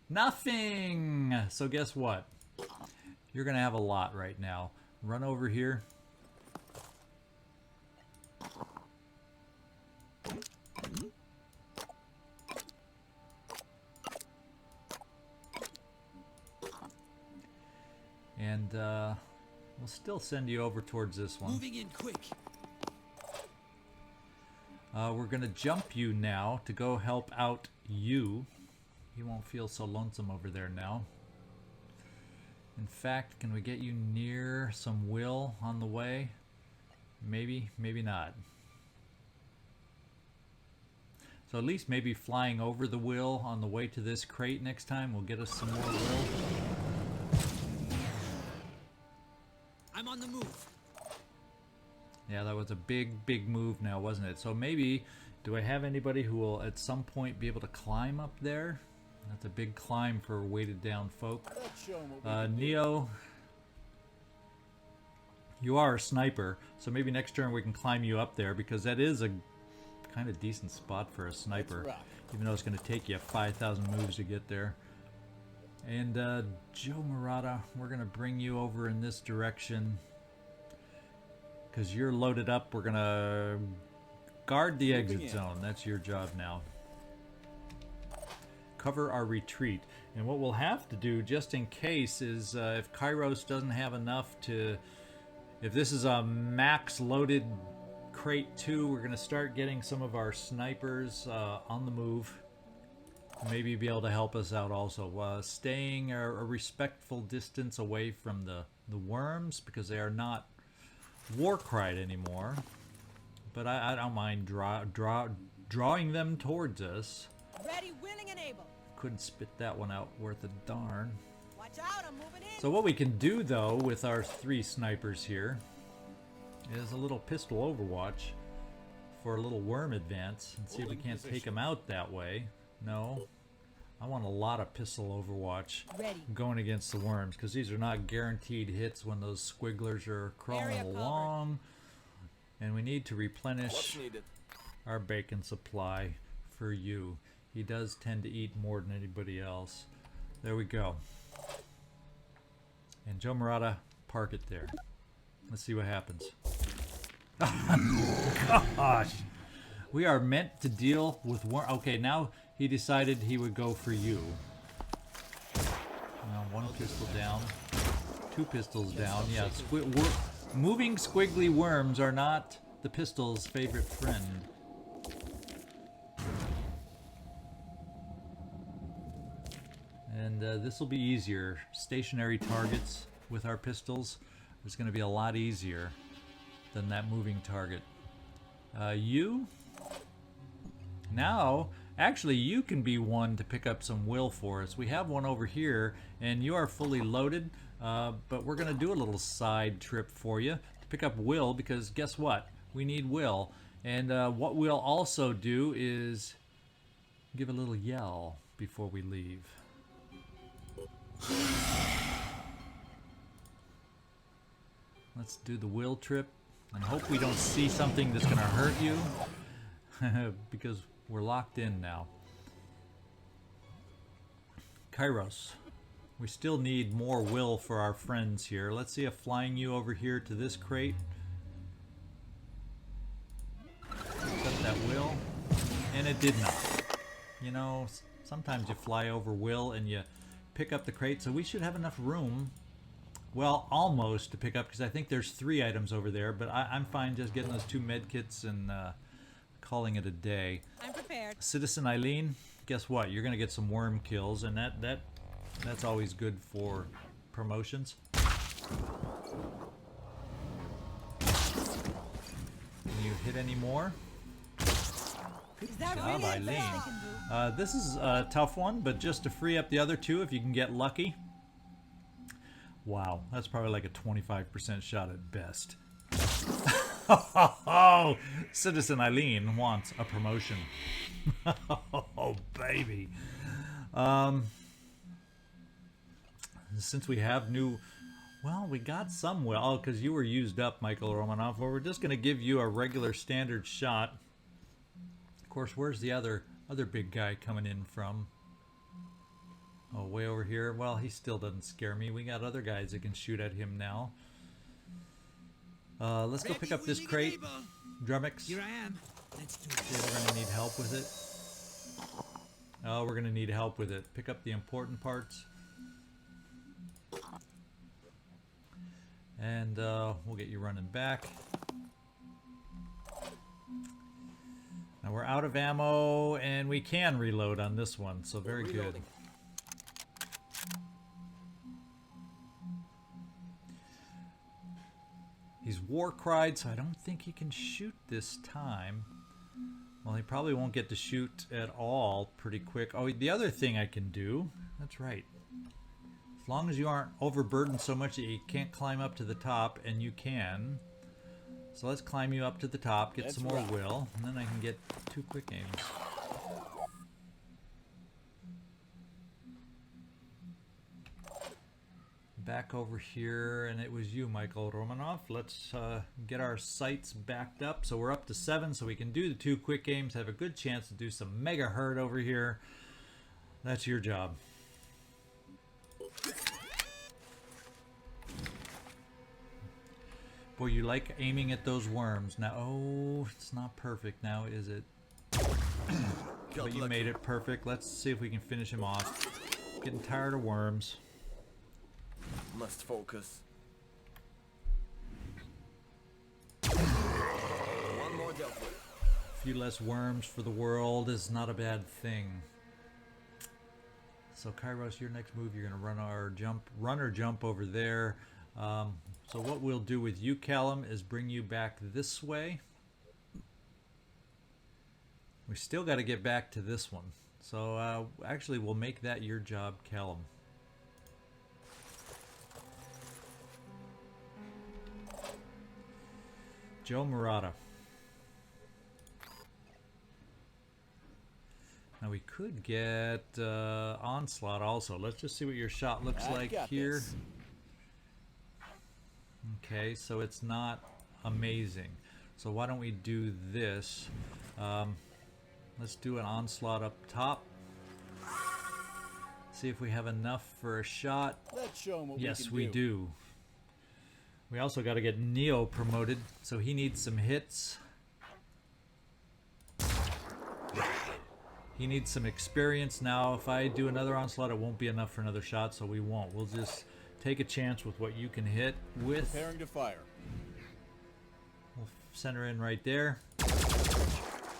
Nothing! So guess what? You're gonna have a lot right now. Run over here. And we'll still send you over towards this one. Moving in quick. We're gonna jump you now to go help out you. You won't feel so lonesome over there now. In fact, can we get you near some will on the way? Maybe, maybe not. So at least maybe flying over the will on the way to this crate next time will get us some more will. I'm on the move. Yeah, that was a big, big move now, wasn't it? So maybe, do I have anybody who will at some point be able to climb up there? That's a big climb for weighted down folk. Let's show 'em what we can do. Neo, you are a sniper, so maybe next turn we can climb you up there, because that is a kind of decent spot for a sniper, Let's rock. even though it's going to take you 5,000 moves to get there. And Joe Marotta, we're going to bring you over in this direction because you're loaded up. We're going to guard the exit in. zone. That's your job now. Cover our retreat. And what we'll have to do, just in case, is if Kyros doesn't have enough to... If this is a max loaded crate 2, we're going to start getting some of our snipers on the move. Maybe be able to help us out also. Staying a respectful distance away from the worms, because they are not Warcried anymore. But I don't mind drawing them towards us. Ready, willing, and able. Couldn't spit that one out worth a darn. Watch out, I'm moving in. So what we can do, though, with our 3 snipers here is a little pistol overwatch for a little worm advance and see if we can't take them out that way. No. I want a lot of pistol overwatch Ready. going against the worms, because these are not guaranteed hits when those squigglers are crawling Area covered. along. And we need to What's replenish needed? our bacon supply for you. He does tend to eat more than anybody else. There we go. And Joe Marotta, park it there. Let's see what happens. Gosh! We are meant to deal with war. Okay, now he decided he would go for you. Now 1 pistol down. 2 pistols down. Yeah, moving squiggly worms are not the pistol's favorite friend. And this will be easier. Stationary targets with our pistols is going to be a lot easier than that moving target. You? Now, actually, you can be one to pick up some will for us. We have one over here, and you are fully loaded, but we're going to do a little side trip for you to pick up will, because guess what? We need will. And what we'll also do is give a little yell before we leave. Let's do the will trip and hope we don't see something that's going to hurt you because we're locked in now. Kyros, we still need more will for our friends here. Let's see if flying you over here to this crate picks up that will, and it did not. You know, sometimes you fly over will and you pick up the crate, so we should have enough room, well, almost, to pick up, because I think there's 3 items over there, but I'm fine just getting those 2 med kits and calling it a day. I'm prepared. Citizen Eileen, guess what? You're gonna get some worm kills, and that's always good for promotions. Can you hit any more? Good Is that job, really the Eileen. best I can do? This is a tough one, but just to free up the other 2, if you can get lucky. Wow, that's probably like a 25% shot at best. Oh, Citizen Eileen wants a promotion. Oh, baby. Since we have new... Well, we got some will. Oh, because you were used up, Michael Romanov. Well, we're just going to give you a regular standard shot. Of course, where's the other big guy coming in from? Oh, way over here. Well, he still doesn't scare me. We got other guys that can shoot at him now. Let's go pick up this crate. Drumax. Here I am. Let's do Yeah, we're going to need help with it. Oh, we're going to need help with it. Pick up the important parts. And we'll get you running back. Now we're out of ammo, and we can reload on this one, so very good. Reloading. He's war-cried, so I don't think he can shoot this time. Well, he probably won't get to shoot at all pretty quick. Oh, the other thing I can do, that's right. As long as you aren't overburdened so much that you can't climb up to the top, and you can. So let's climb you up to the top, get Let's some more rock. will, and then I can get 2 quick aims. back over here, and it was you, Michael Romanov. Let's get our sights backed up. So we're up to 7, so we can do the 2 quick games, have a good chance to do some mega hurt over here. That's your job. Boy, you like aiming at those worms. Now, oh, it's not perfect now, is it? But you made it perfect. Let's see if we can finish him off. Getting tired of worms. Must focus. One more dealt with. A few less worms for the world is not a bad thing. So Kyros, your next move, you're going to run or jump over there. So what we'll do with you, Callum, is bring you back this way. We still got to get back to this one. So actually, we'll make that your job, Callum. Joe Marotta. Now we could get Onslaught also. Let's just see what your shot looks like here. This. Okay, so it's not amazing. So why don't we do this? Let's do an Onslaught up top. See if we have enough for a shot. Let's show 'em what Yes, we we do. We also got to get Neo promoted, so he needs some hits. He needs some experience. Now, if I do another Onslaught, it won't be enough for another shot, so we won't. We'll just take a chance with what you can hit with. Preparing to fire. We'll center in right there.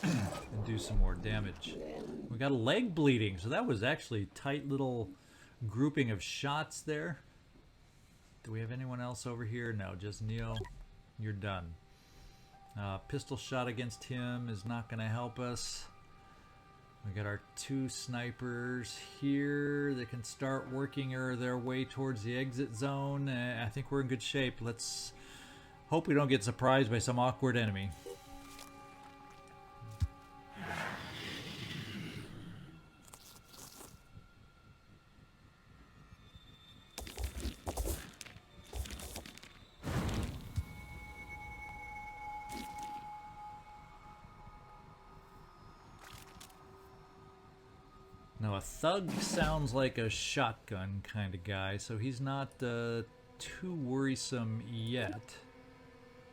And do some more damage. We got a leg bleeding, so that was actually a tight little grouping of shots there. Do we have anyone else over here? No, just Neo. You're done. Pistol shot against him is not going to help us. We got our 2 snipers here that can start working their way towards the exit zone. I think we're in good shape. Let's hope we don't get surprised by some awkward enemy. Now a thug sounds like a shotgun kind of guy, so he's not too worrisome yet.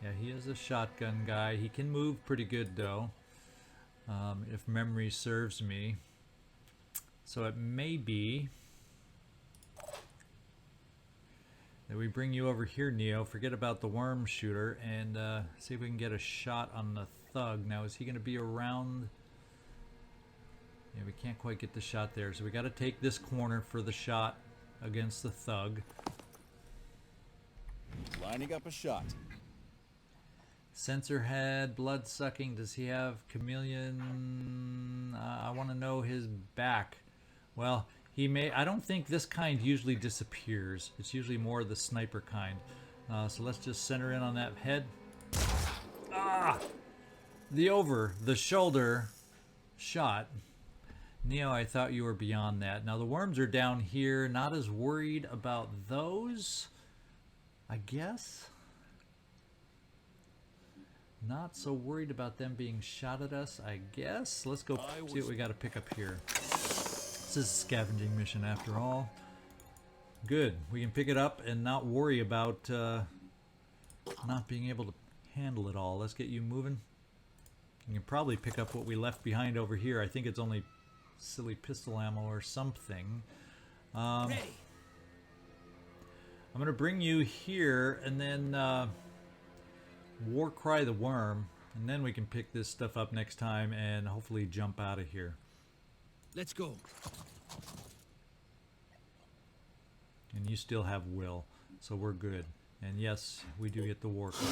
Yeah, he is a shotgun guy. He can move pretty good though, if memory serves me. So it may be that we bring you over here, Neo. Forget about the worm shooter and see if we can get a shot on the thug. Now is he going to be around? Yeah, we can't quite get the shot there, so we got to take this corner for the shot against the thug. Lining up a shot. Sensor head, blood sucking. Does he have chameleon? I want to know his back. Well, he may. I don't think this kind usually disappears. It's usually more the sniper kind. So let's just center in on that head. Ah! The shoulder shot. Neo, I thought you were beyond that. Now the worms are down here. Not as worried about those, I guess. Not so worried about them being shot at us, I guess. Let's go see what we got to pick up here. This is a scavenging mission after all. Good. We can pick it up and not worry about not being able to handle it all. Let's get you moving. You can probably pick up what we left behind over here. I think it's only silly pistol ammo or something. I'm going to bring you here and then war cry the worm, and then we can pick this stuff up next time and hopefully jump out of here. Let's go. And you still have will, so we're good. And yes, we do get the war cry.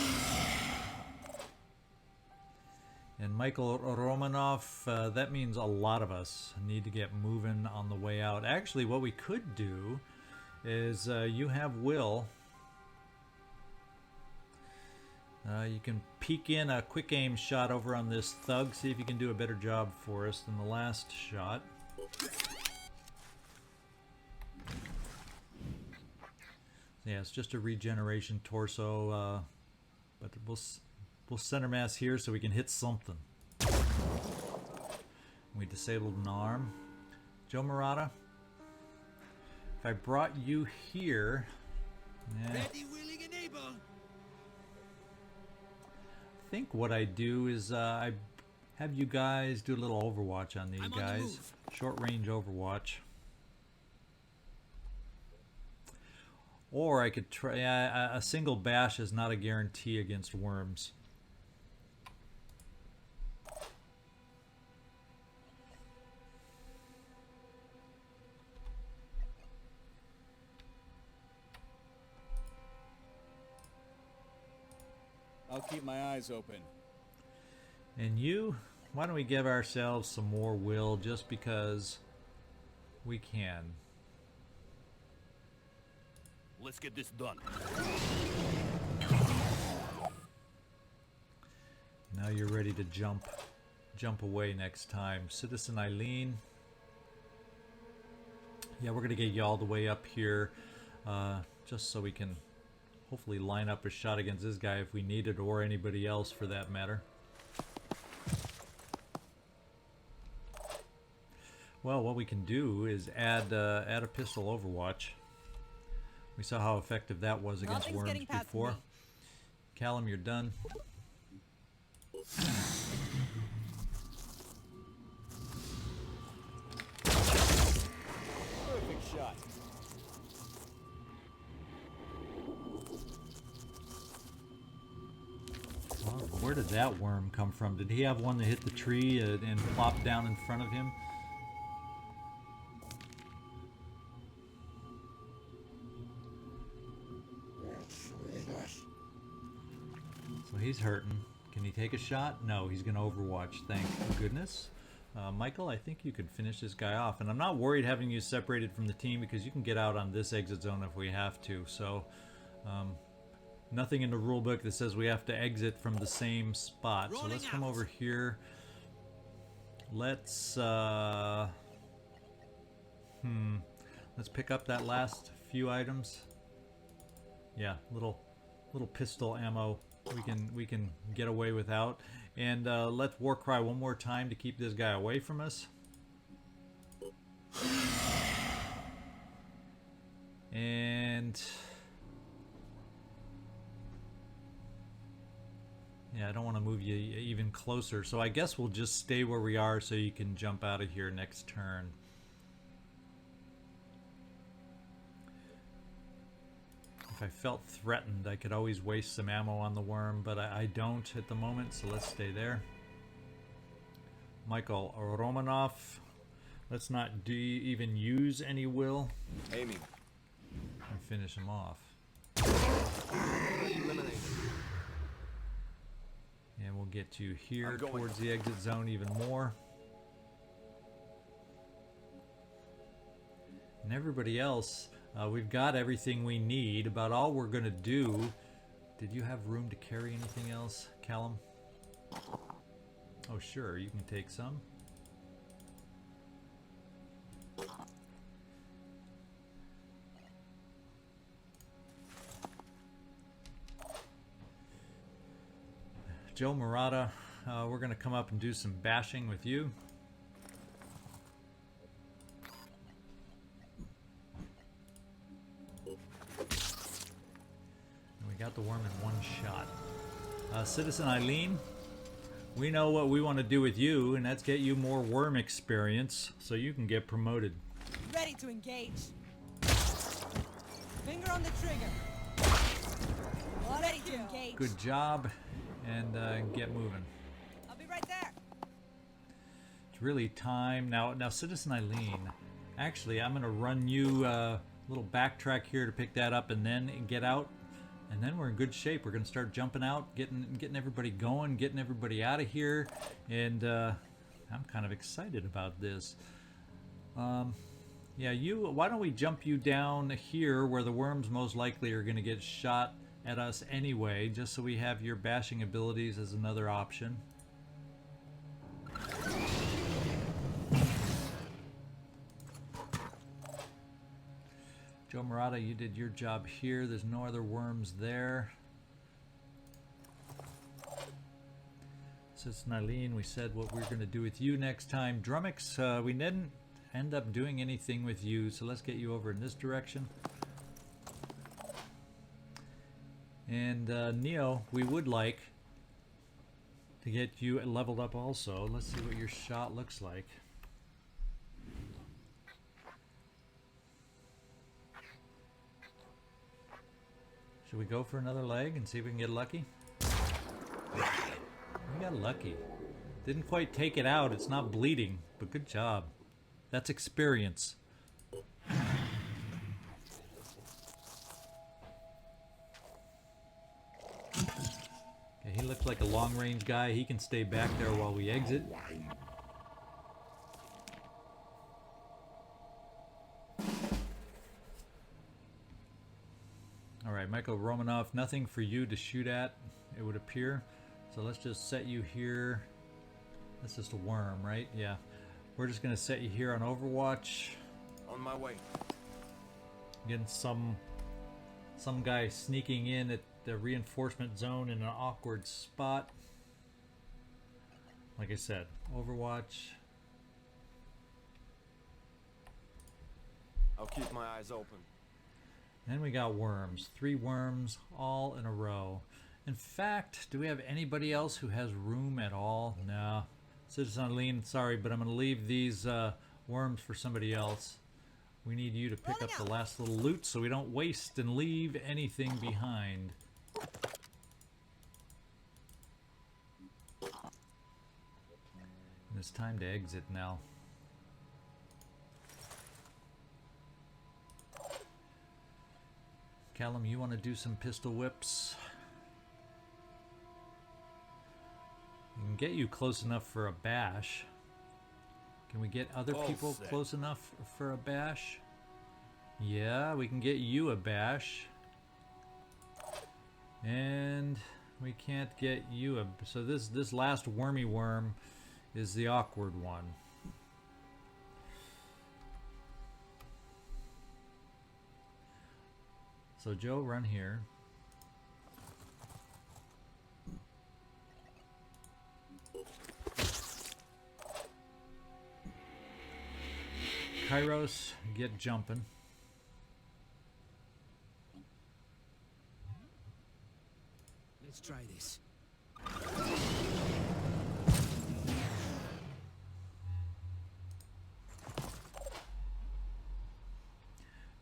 And Michael Romanov, that means a lot of us need to get moving on the way out. Actually, what we could do is you have will. You can peek in a quick aim shot over on this thug. See if you can do a better job for us than the last shot. Yeah, it's just a regeneration torso, but we'll center mass here so we can hit something. We disabled an arm. Joe Marotta, if I brought you here, Ready, willing, and able. I think what I do is I have you guys do a little overwatch on these I'm on the guys. move. Short range overwatch. Or I could try, a single bash is not a guarantee against worms. I'll keep my eyes open. And you, why don't we give ourselves some more will just because we can. Let's get this done. Now you're ready to jump away next time. Citizen Eileen. Yeah, we're gonna get you all the way up here, just so we can hopefully line up a shot against this guy if we need it, or anybody else for that matter. Well, what we can do is add a pistol overwatch. We saw how effective that was against Nothing's worms getting past before. me. Callum, you're done. Perfect shot. Well, where did that worm come from? Did he have one that hit the tree and plopped down in front of him? So he's hurting. Can he take a shot? No, he's going to overwatch. Thank goodness. Michael, I think you could finish this guy off. And I'm not worried having you separated from the team because you can get out on this exit zone if we have to. So, nothing in the rule book that says we have to exit from the same spot. So let's come over here. Let's let's pick up that last few items. Yeah, little pistol ammo we can get away without. And let's war cry one more time to keep this guy away from us. And yeah, I don't want to move you even closer, so I guess we'll just stay where we are so you can jump out of here next turn. If I felt threatened, I could always waste some ammo on the worm, but I don't at the moment, so let's stay there. Michael Romanov, let's not even use any will Aiming. and finish him off. Eliminated. And we'll get you here I'm going. towards the exit zone even more. And everybody else, we've got everything we need. About all we're going to do. Did you have room to carry anything else, Callum? Oh, sure, you can take some. Joe Marotta, we're going to come up and do some bashing with you. Got the worm in one shot. Citizen Eileen, we know what we want to do with you, and that's get you more worm experience so you can get promoted. Ready to engage. Finger on the trigger. Ready to engage. Good job, and get moving. I'll be right there. It's really time. Now Citizen Eileen, actually, I'm going to run you a little backtrack here to pick that up and then get out. And then we're in good shape. We're going to start jumping out, getting everybody going, getting everybody out of here. And I'm kind of excited about this. Yeah, why don't we jump you down here where the worms most likely are going to get shot at us anyway, just so we have your bashing abilities as another option. Joe Marotta, you did your job here. There's no other worms there. Assistant Eileen, we said what we're going to do with you next time. Drumax, we didn't end up doing anything with you, so let's get you over in this direction. And Neo, we would like to get you leveled up also. Let's see what your shot looks like. Should we go for another leg and see if we can get lucky? We got lucky. Didn't quite take it out. It's not bleeding, but good job. That's experience. Okay, he looks like a long-range guy. He can stay back there while we exit. Alright, Michael Romanov, nothing for you to shoot at, it would appear. So let's just set you here. That's just a worm, right? Yeah. We're just going to set you here on Overwatch. On my way. Getting some guy sneaking in at the reinforcement zone in an awkward spot. Like I said, Overwatch. I'll keep my eyes open. Then we got worms. 3 worms all in a row. In fact, do we have anybody else who has room at all? No. Citizen Eileen, sorry, but I'm going to leave these worms for somebody else. We need you to pick up the last little loot so we don't waste and leave anything behind. And it's time to exit now. Callum, you want to do some pistol whips? We can get you close enough for a bash. Can we get other people close enough for a bash? Yeah, we can get you a bash. And we can't get you a... So this last wormy worm is the awkward one. So Joe, run here. Kyros, get jumping. Let's try this.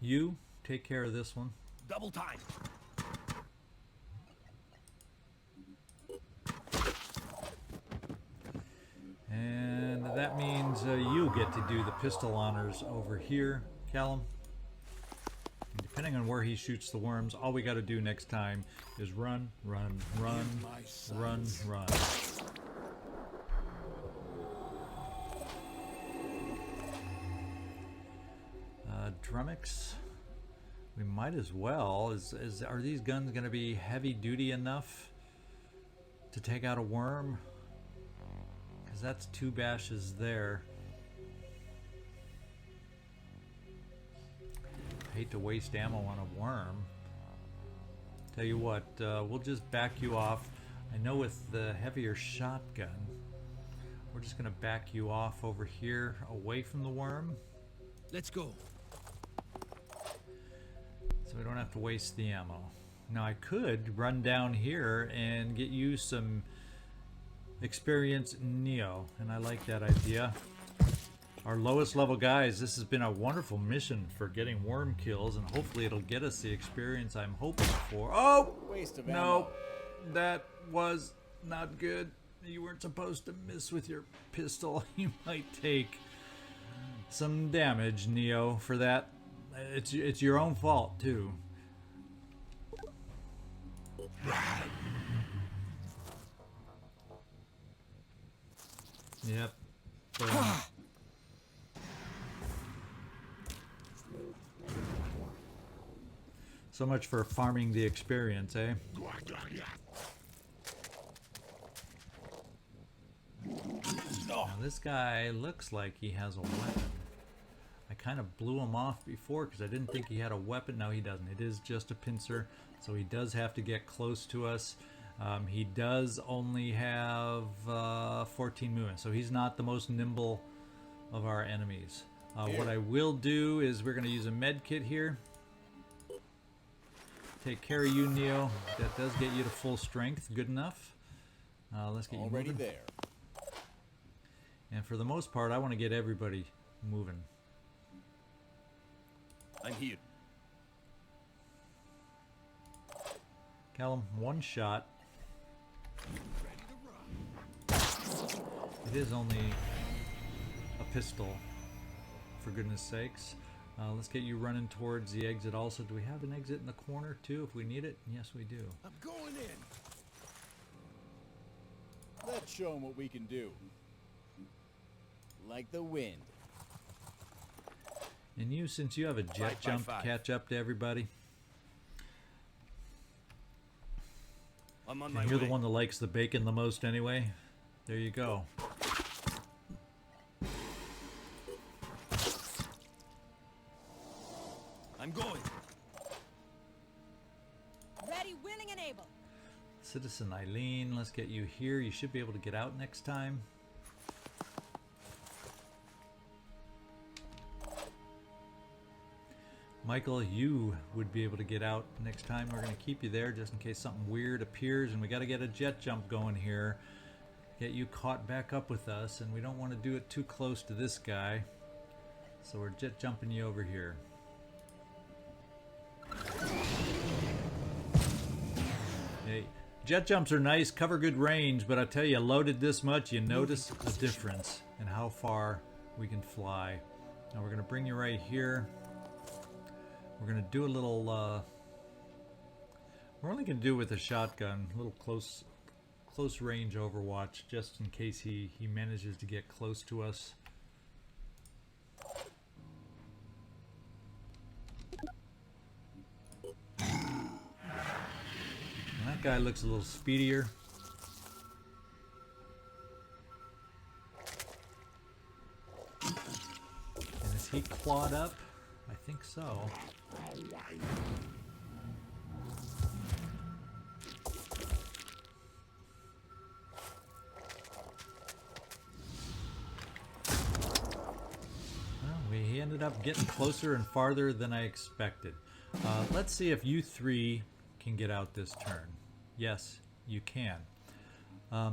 You take care of this one. Double time. And that means you get to do the pistol honors over here, Callum. And depending on where he shoots the worms, all we got to do next time is run, run, run, run, run. Drumax, we might as well. Are these guns going to be heavy duty enough to take out a worm? Because that's 2 bashes there. Hate to waste ammo on a worm. Tell you what, we'll just back you off. I know with the heavier shotgun, we're just going to back you off over here away from the worm. Let's go. So we don't have to waste the ammo. Now I could run down here and get you some experience Neo, and I like that idea. Our lowest level guys, this has been a wonderful mission for getting worm kills, and hopefully it'll get us the experience I'm hoping for. Oh! Waste of No, ammo. that was not good. You weren't supposed to miss with your pistol. You might take some damage, Neo, for that. It's your own fault too. Yep. Boom. So much for farming the experience, eh? Now this guy looks like he has a weapon. I kind of blew him off before because I didn't think he had a weapon. No, he doesn't. It is just a pincer, so he does have to get close to us. He does only have 14 movement, so he's not the most nimble of our enemies. What I will do is we're going to use a med kit here. Take care of you, Neo. That does get you to full strength. Good enough. Let's get you Already moving. there. And for the most part, I want to get everybody moving. I'm here. Callum, one shot. It is only a pistol, for goodness sakes. Let's get you running towards the exit also. Do we have an exit in the corner too if we need it? Yes, we do. I'm going in. Let's show them what we can do. Like the wind. And you, since you have a jet 5 by jump to 5. catch up to everybody, I'm on my and way. you're the one that likes the bacon the most anyway, there you go. I'm going. Ready, willing, and able. Citizen Eileen, let's get you here. You should be able to get out next time. Michael, you would be able to get out next time. We're going to keep you there just in case something weird appears, and we got to get a jet jump going here. Get you caught back up with us, and we don't want to do it too close to this guy. So we're jet jumping you over here. Hey, jet jumps are nice, cover good range, but I tell you, loaded this much, you notice a difference in how far we can fly. Now we're going to bring you right here. We're going to do a little, we're only going to do it with a shotgun, a little close range overwatch, just in case he manages to get close to us. And that guy looks a little speedier. And is he clawed up? I think so. Well, he ended up getting closer and farther than I expected. Let's see if you three can get out this turn. Yes, you can.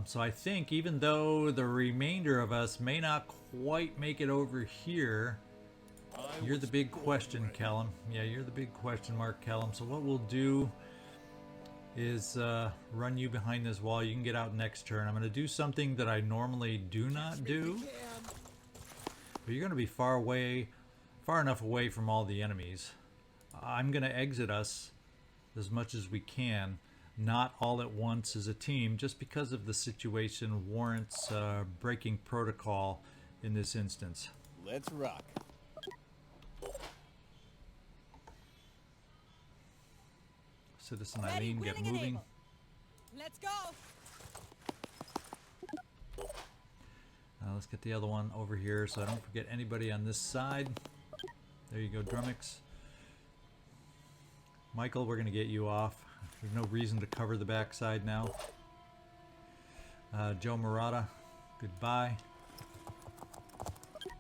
So I think even though the remainder of us may not quite make it over here, you're the big question, Callum. Yeah, you're the big question mark, Callum. So what we'll do is run you behind this wall. You can get out next turn. I'm going to do something that I normally do not do. But you're going to be far enough away from all the enemies. I'm going to exit us as much as we can. Not all at once as a team, just because of the situation warrants breaking protocol in this instance. Let's rock. Citizen Ready, Eileen, get willing, and moving. able. Let's go. Let's get the other one over here so I don't forget anybody on this side. There you go, Drumax. Michael, we're going to get you off. There's no reason to cover the backside now. Joe Marotta, goodbye.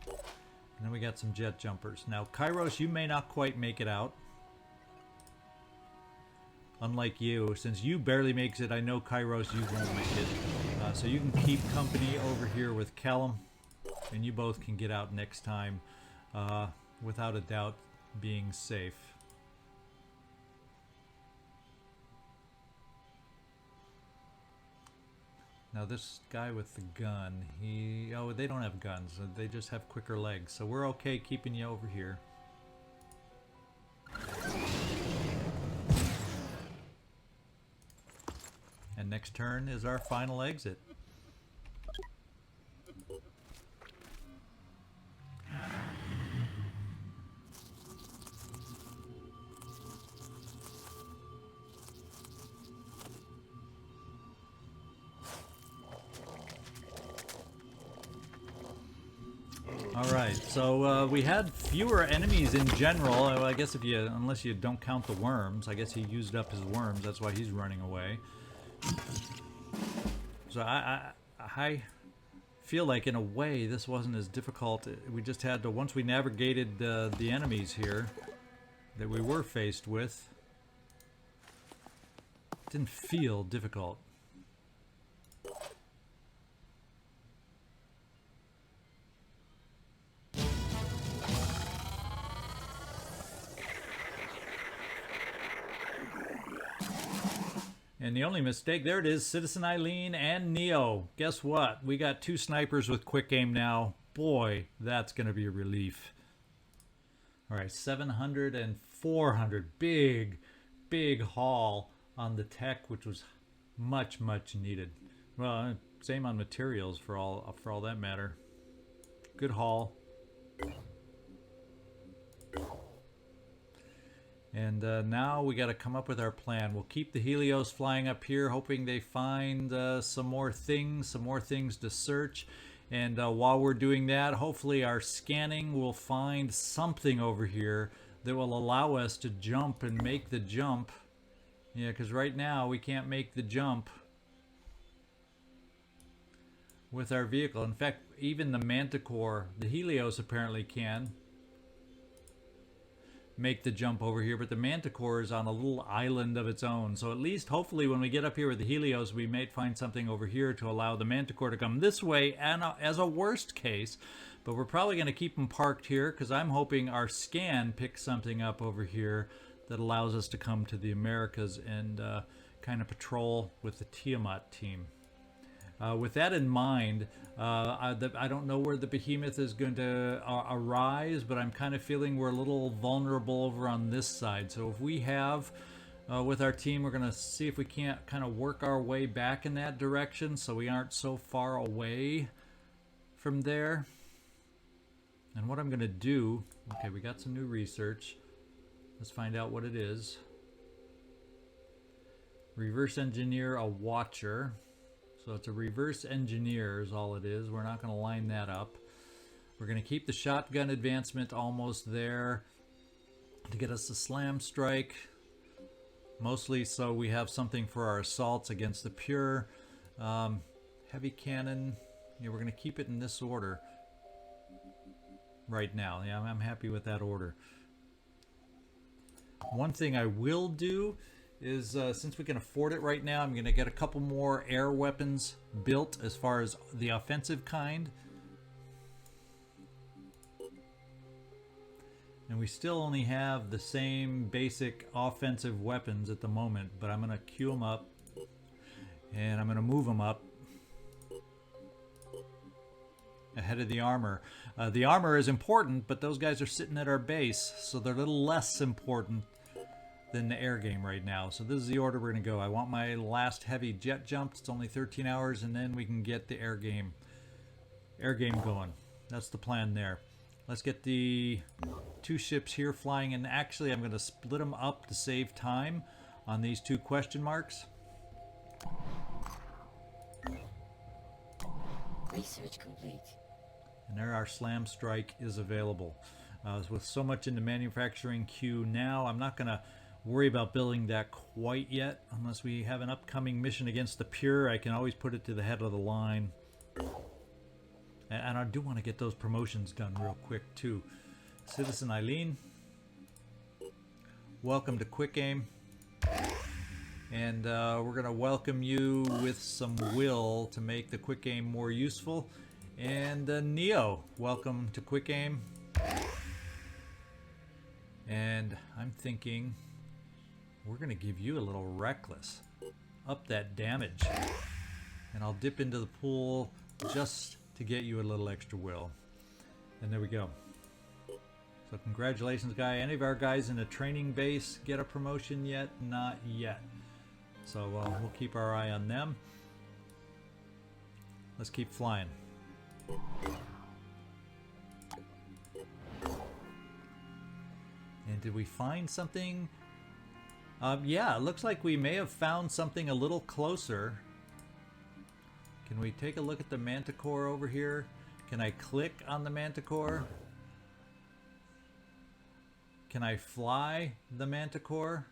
And then we got some jet jumpers. Now, Kyros, you may not quite make it out. Unlike you, since you barely makes it, I know Kyros, you won't make it. So you can keep company over here with Callum, and you both can get out next time without a doubt being safe. Now this guy with the gun, oh, they don't have guns, they just have quicker legs, so we're okay keeping you over here. And next turn is our final exit. All right. Alright, so we had fewer enemies in general. I guess unless you don't count the worms. I guess he used up his worms, that's why he's running away. So I feel like in a way this wasn't as difficult. We just had to, once we navigated the enemies here that we were faced with, it didn't feel difficult. And the only mistake, there it is, Citizen Eileen and Neo. Guess what? We got 2 snipers with quick aim now. Boy, that's going to be a relief. All right, 700 and 400. Big, big haul on the tech, which was much, much needed. Well, same on materials for all that matter. Good haul. And now we got to come up with our plan. We'll keep the Helios flying up here, hoping they find some more things to search. And while we're doing that, hopefully our scanning will find something over here that will allow us to jump and make the jump. Yeah, because right now we can't make the jump with our vehicle. In fact, even the Manticore, the Helios apparently can make the jump over here, but the Manticore is on a little island of its own. So at least, hopefully, when we get up here with the Helios, we may find something over here to allow the Manticore to come this way, and as a worst case. But we're probably going to keep them parked here, because I'm hoping our scan picks something up over here that allows us to come to the Americas and kind of patrol with the Tiamat team. With that in mind, I don't know where the Behemoth is going to arise, but I'm kind of feeling we're a little vulnerable over on this side. So if we have, with our team, we're going to see if we can't kind of work our way back in that direction so we aren't so far away from there. And what I'm going to do, okay, we got some new research. Let's find out what it is. Reverse engineer a watcher. So it's a reverse engineer is all it is. We're not going to line that up. We're going to keep the shotgun advancement almost there to get us a slam strike. Mostly so we have something for our assaults against the pure. Heavy cannon. Yeah, we're going to keep it in this order right now. Yeah, I'm happy with that order. One thing I will do is since we can afford it right now, I'm going to get a couple more air weapons built as far as the offensive kind. And we still only have the same basic offensive weapons at the moment, but I'm going to queue them up and I'm going to move them up ahead of the armor. The armor is important, but those guys are sitting at our base, so they're a little less important than the air game right now. So this is the order we're going to go. I want my last heavy jet jump. It's only 13 hours, and then we can get the air game going. That's the plan there. Let's get the 2 ships here flying, and actually I'm going to split them up to save time on these 2 question marks. Research complete. And there our slam strike is available. With so much in the manufacturing queue now, I'm not going to worry about building that quite yet unless we have an upcoming mission against the pure. I can always put it to the head of the line. And I do want to get those promotions done real quick too. Citizen Eileen, welcome to Quick Aim. And we're going to welcome you with some will to make the Quick Aim more useful. And Neo, welcome to Quick Aim. And I'm thinking we're going to give you a little reckless. Up that damage. And I'll dip into the pool just to get you a little extra will. And there we go. So congratulations, guy. Any of our guys in a training base get a promotion yet? Not yet. So we'll keep our eye on them. Let's keep flying. And did we find something? Yeah, it looks like we may have found something a little closer. Can we take a look at the Manticore over here? Can I click on the Manticore? Can I fly the Manticore?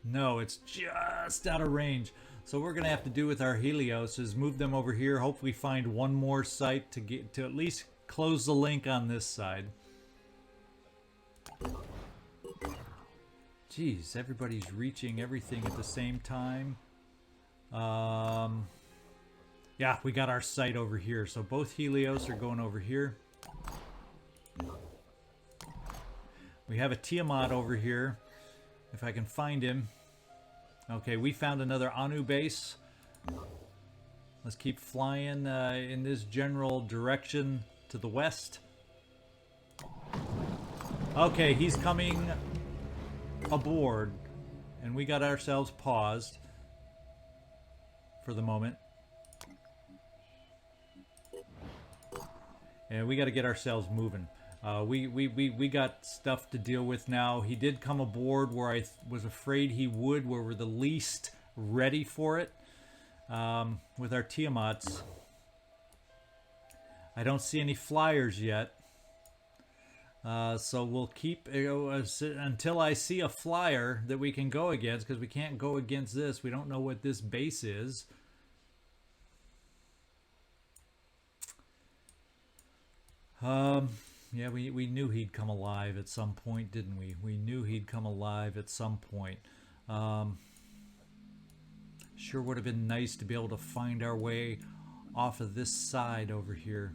No, it's just out of range. So what we're gonna have to do with our Helios is move them over here. Hopefully find one more site to get to at least close the link on this side. Jeez, everybody's reaching everything at the same time. Yeah, we got our site over here. So both Helios are going over here. We have a Tiamat over here. If I can find him. Okay, we found another Anu base. Let's keep flying in this general direction to the west. Okay, he's coming aboard. And we got ourselves paused for the moment. And we got to get ourselves moving. We got stuff to deal with now. He did come aboard where I was afraid he would, where we're the least ready for it. With our Tiamats. I don't see any flyers yet. So we'll keep until I see a flyer that we can go against, because we can't go against this. We don't know what this base is. Yeah, we knew he'd come alive at some point, didn't we? We knew he'd come alive at some point. Sure would have been nice to be able to find our way off of this side over here.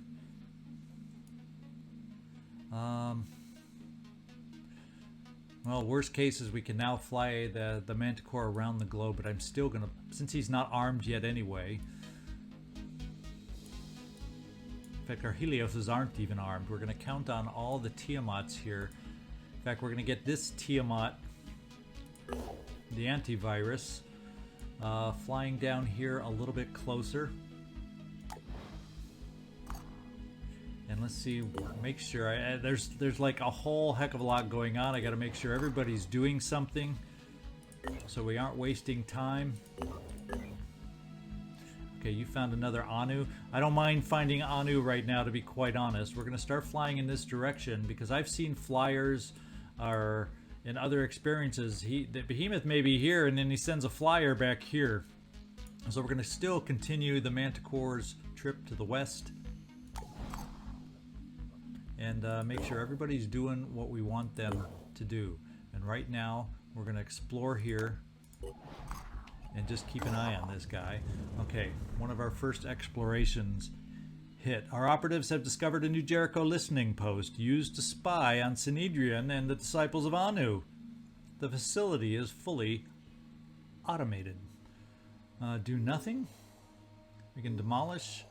Well, worst case is we can now fly the Manticore around the globe, but I'm still gonna, since he's not armed yet anyway. In fact, our Helioses aren't even armed. We're gonna count on all the Tiamats here. In fact, we're gonna get this Tiamat, the antivirus, flying down here a little bit closer. And let's see, make sure, there's like a whole heck of a lot going on. I gotta make sure everybody's doing something so we aren't wasting time. Okay, you found another Anu. I don't mind finding Anu right now, to be quite honest. We're gonna start flying in this direction because I've seen flyers are in other experiences. The Behemoth may be here and then he sends a flyer back here. So we're gonna still continue the Manticore's trip to the west. And make sure everybody's doing what we want them to do. And right now, we're going to explore here and just keep an eye on this guy. Okay, one of our first explorations hit. Our operatives have discovered a New Jericho listening post used to spy on Synedrian and the disciples of Anu. The facility is fully automated. Do nothing. We can demolish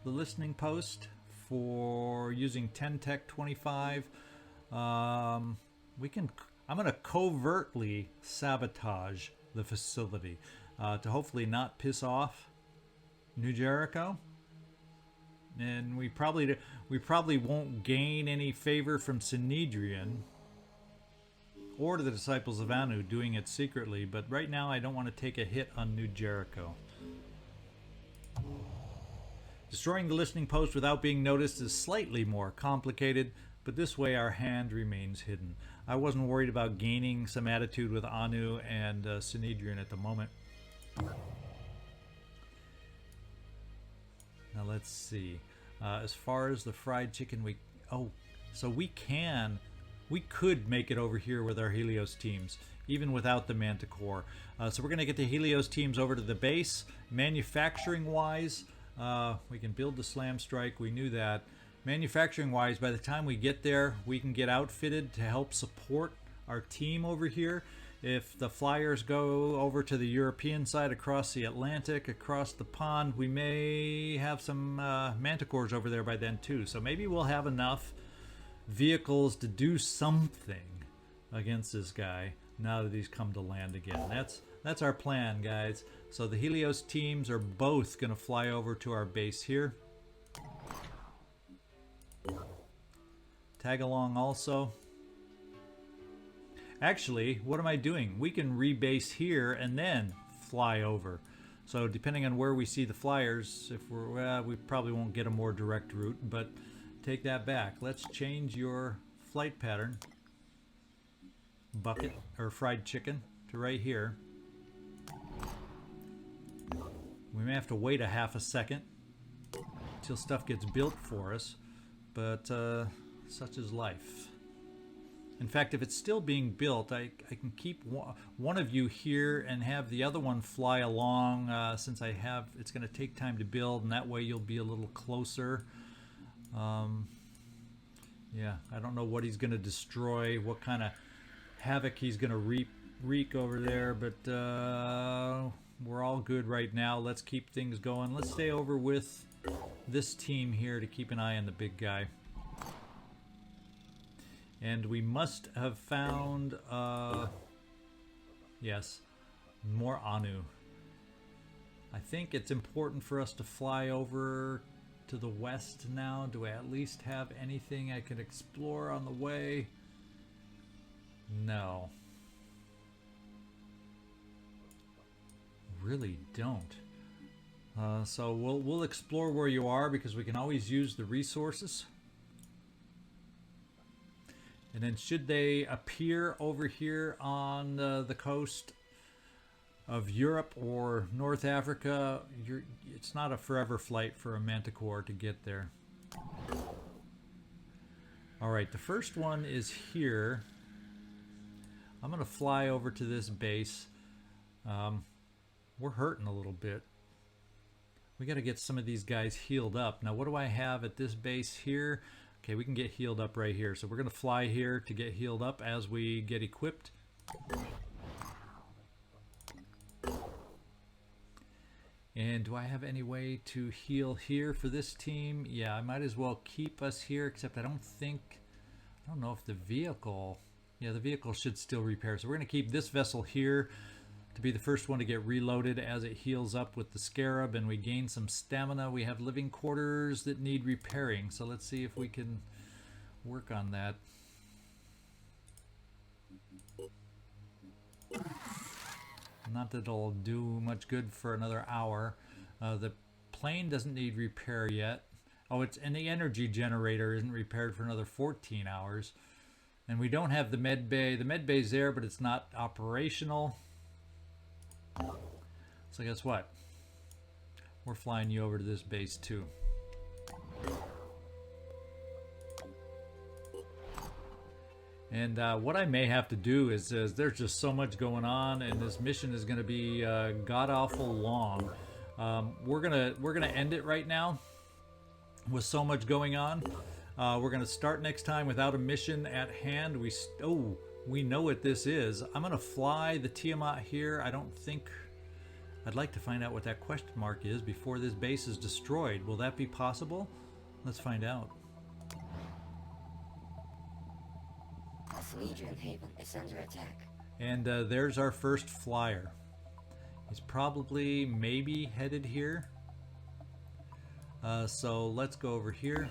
the listening post for using 10 Tech 25. I'm going to covertly sabotage the facility to hopefully not piss off New Jericho. And we probably won't gain any favor from Synedrian or the disciples of Anu doing it secretly, but right now I don't want to take a hit on New Jericho. Destroying the listening post without being noticed is slightly more complicated, but this way our hand remains hidden. I wasn't worried about gaining some attitude with Anu and Synedrian at the moment. Now let's see. As far as the fried chicken, we could make it over here with our Helios teams, even without the Manticore. So we're going to get the Helios teams over to the base. Manufacturing-wise, we can build the Slam Strike. We knew that. Manufacturing-wise, by the time we get there, we can get outfitted to help support our team over here. If the Flyers go over to the European side, across the Atlantic, across the pond, we may have some Manticores over there by then too. So maybe we'll have enough vehicles to do something against this guy now that he's come to land again. That's our plan, guys. So the Helios teams are both going to fly over to our base here. Tag along also. Actually, what am I doing? We can rebase here and then fly over. So depending on where we see the flyers, if we're well, we probably won't get a more direct route, but take that back. Let's change your flight pattern, bucket or fried chicken, to right here. We may have to wait a half a second till stuff gets built for us, but such is life. In fact, if it's still being built, I can keep one of you here and have the other one fly along, since it's going to take time to build, and that way you'll be a little closer. Yeah, I don't know what he's going to destroy, what kind of havoc he's going to wreak over there, but we're all good right now. Let's keep things going. Let's stay over with this team here to keep an eye on the big guy. And we must have found, yes, more Anu. I think it's important for us to fly over to the west now. Do I at least have anything I can explore on the way? No. Really don't. So we'll explore where you are, because we can always use the resources. And then should they appear over here on the coast of Europe or North Africa, it's not a forever flight for a Manticore to get there. Alright, the first one is here. I'm going to fly over to this base. We're hurting a little bit. We got to get some of these guys healed up. Now, what do I have at this base here? Okay, we can get healed up right here. So we're going to fly here to get healed up as we get equipped. And do I have any way to heal here for this team? Yeah, I might as well keep us here, except I don't know if the vehicle... Yeah, the vehicle should still repair. So we're going to keep this vessel here to be the first one to get reloaded as it heals up with the Scarab, and we gain some stamina. We have living quarters that need repairing, so let's see if we can work on that. Not that it'll do much good for another hour. The plane doesn't need repair yet. Oh, and the energy generator isn't repaired for another 14 hours. And we don't have the med bay. The med bay's there, but it's not operational. So guess what? We're flying you over to this base too. And what I may have to do is there's just so much going on, and this mission is going to be god-awful long. We're gonna end it right now with so much going on. We're gonna start next time without a mission at hand. We know what this is. I'm gonna fly the Tiamat here. I'd like to find out what that question mark is before this base is destroyed. Will that be possible? Let's find out. Legion Haven is under attack. And there's our first flyer. He's probably maybe headed here. So let's go over here.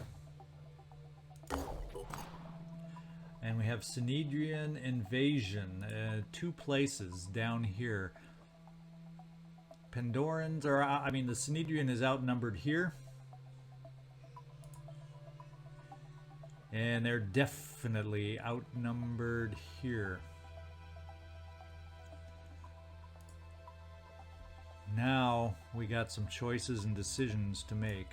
And we have Synedrian Invasion, 2 places down here. Pandorans are, the Synedrian is outnumbered here. And they're definitely outnumbered here. Now we got some choices and decisions to make.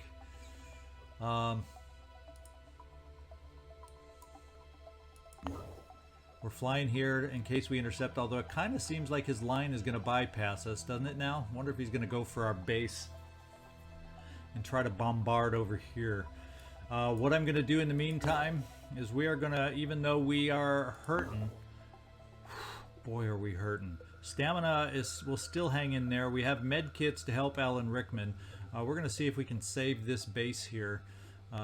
We're flying here in case we intercept, although it kind of seems like his line is going to bypass us, doesn't it now? Wonder if he's going to go for our base and try to bombard over here. What I'm going to do in the meantime is we are going to, even though we are hurting, boy are we hurting. Stamina will still hang in there. We have med kits to help Alan Rickman. We're going to see if we can save this base here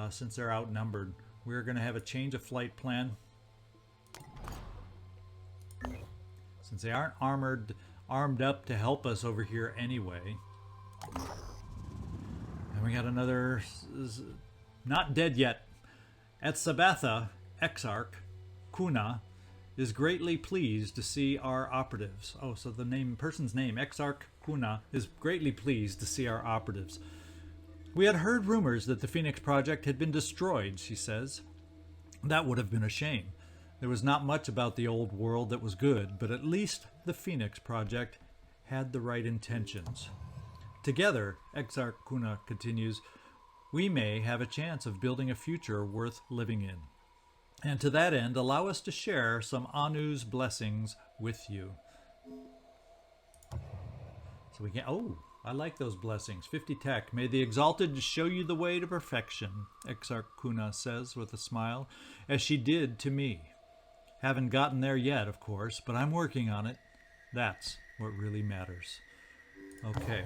since they're outnumbered. We're going to have a change of flight plan. Since they aren't armed up to help us over here anyway. And we got another, not dead yet. At Sabatha, Exarch, Kuna is greatly pleased to see our operatives. Oh, so the person's name, Exarch Kuna, is greatly pleased to see our operatives. We had heard rumors that the Phoenix Project had been destroyed, she says. That would have been a shame. There was not much about the old world that was good, but at least the Phoenix Project had the right intentions. Together, Exarch Kuna continues, we may have a chance of building a future worth living in. And to that end, allow us to share some Anu's blessings with you. So we can, oh, I like those blessings. 50 tech. May the Exalted show you the way to perfection, Exarch Kuna says with a smile, as she did to me. Haven't gotten there yet, of course, but I'm working on it. That's what really matters. Okay,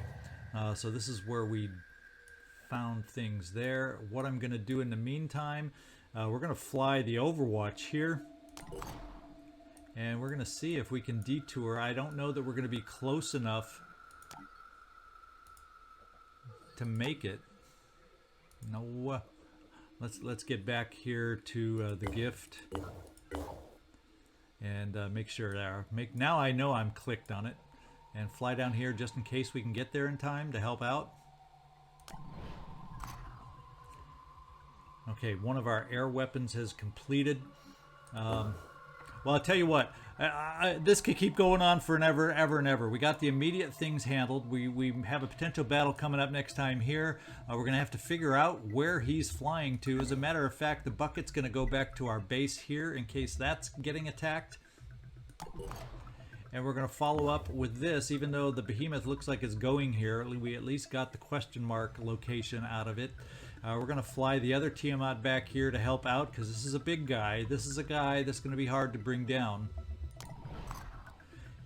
so this is where we found things there. What I'm going to do in the meantime, we're going to fly the Overwatch here, and we're going to see if we can detour. I don't know that we're going to be close enough to make it. No, let's get back here to the gift and make sure there. Now I know I'm clicked on it, and fly down here just in case we can get there in time to help out. Okay, one of our air weapons has completed. Well, I'll tell you what, this could keep going on for ever and ever. We got the immediate things handled. We have a potential battle coming up next time here. We're going to have to figure out where he's flying to. As a matter of fact, the bucket's going to go back to our base here in case that's getting attacked. And we're going to follow up with this. Even though the Behemoth looks like it's going here, we at least got the question mark location out of it. We're going to fly the other Tiamat back here to help out because this is a big guy. This is a guy that's going to be hard to bring down.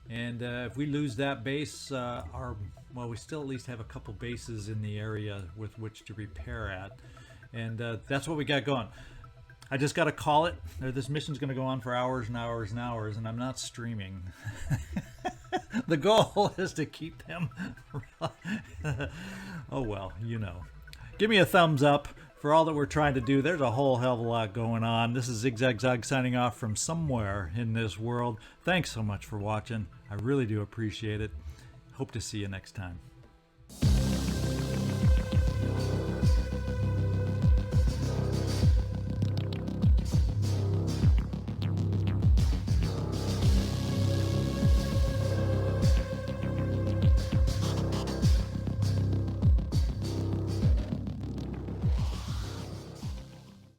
And if we lose that base, well, we still at least have a couple bases in the area with which to repair at. And that's what we got going. I just got to call it. This mission's going to go on for hours and hours and hours, and I'm not streaming. The goal is to keep them. Oh, well, you know. Give me a thumbs up for all that we're trying to do. There's a whole hell of a lot going on. This is ZigZagZog signing off from somewhere in this world. Thanks so much for watching. I really do appreciate it. Hope to see you next time.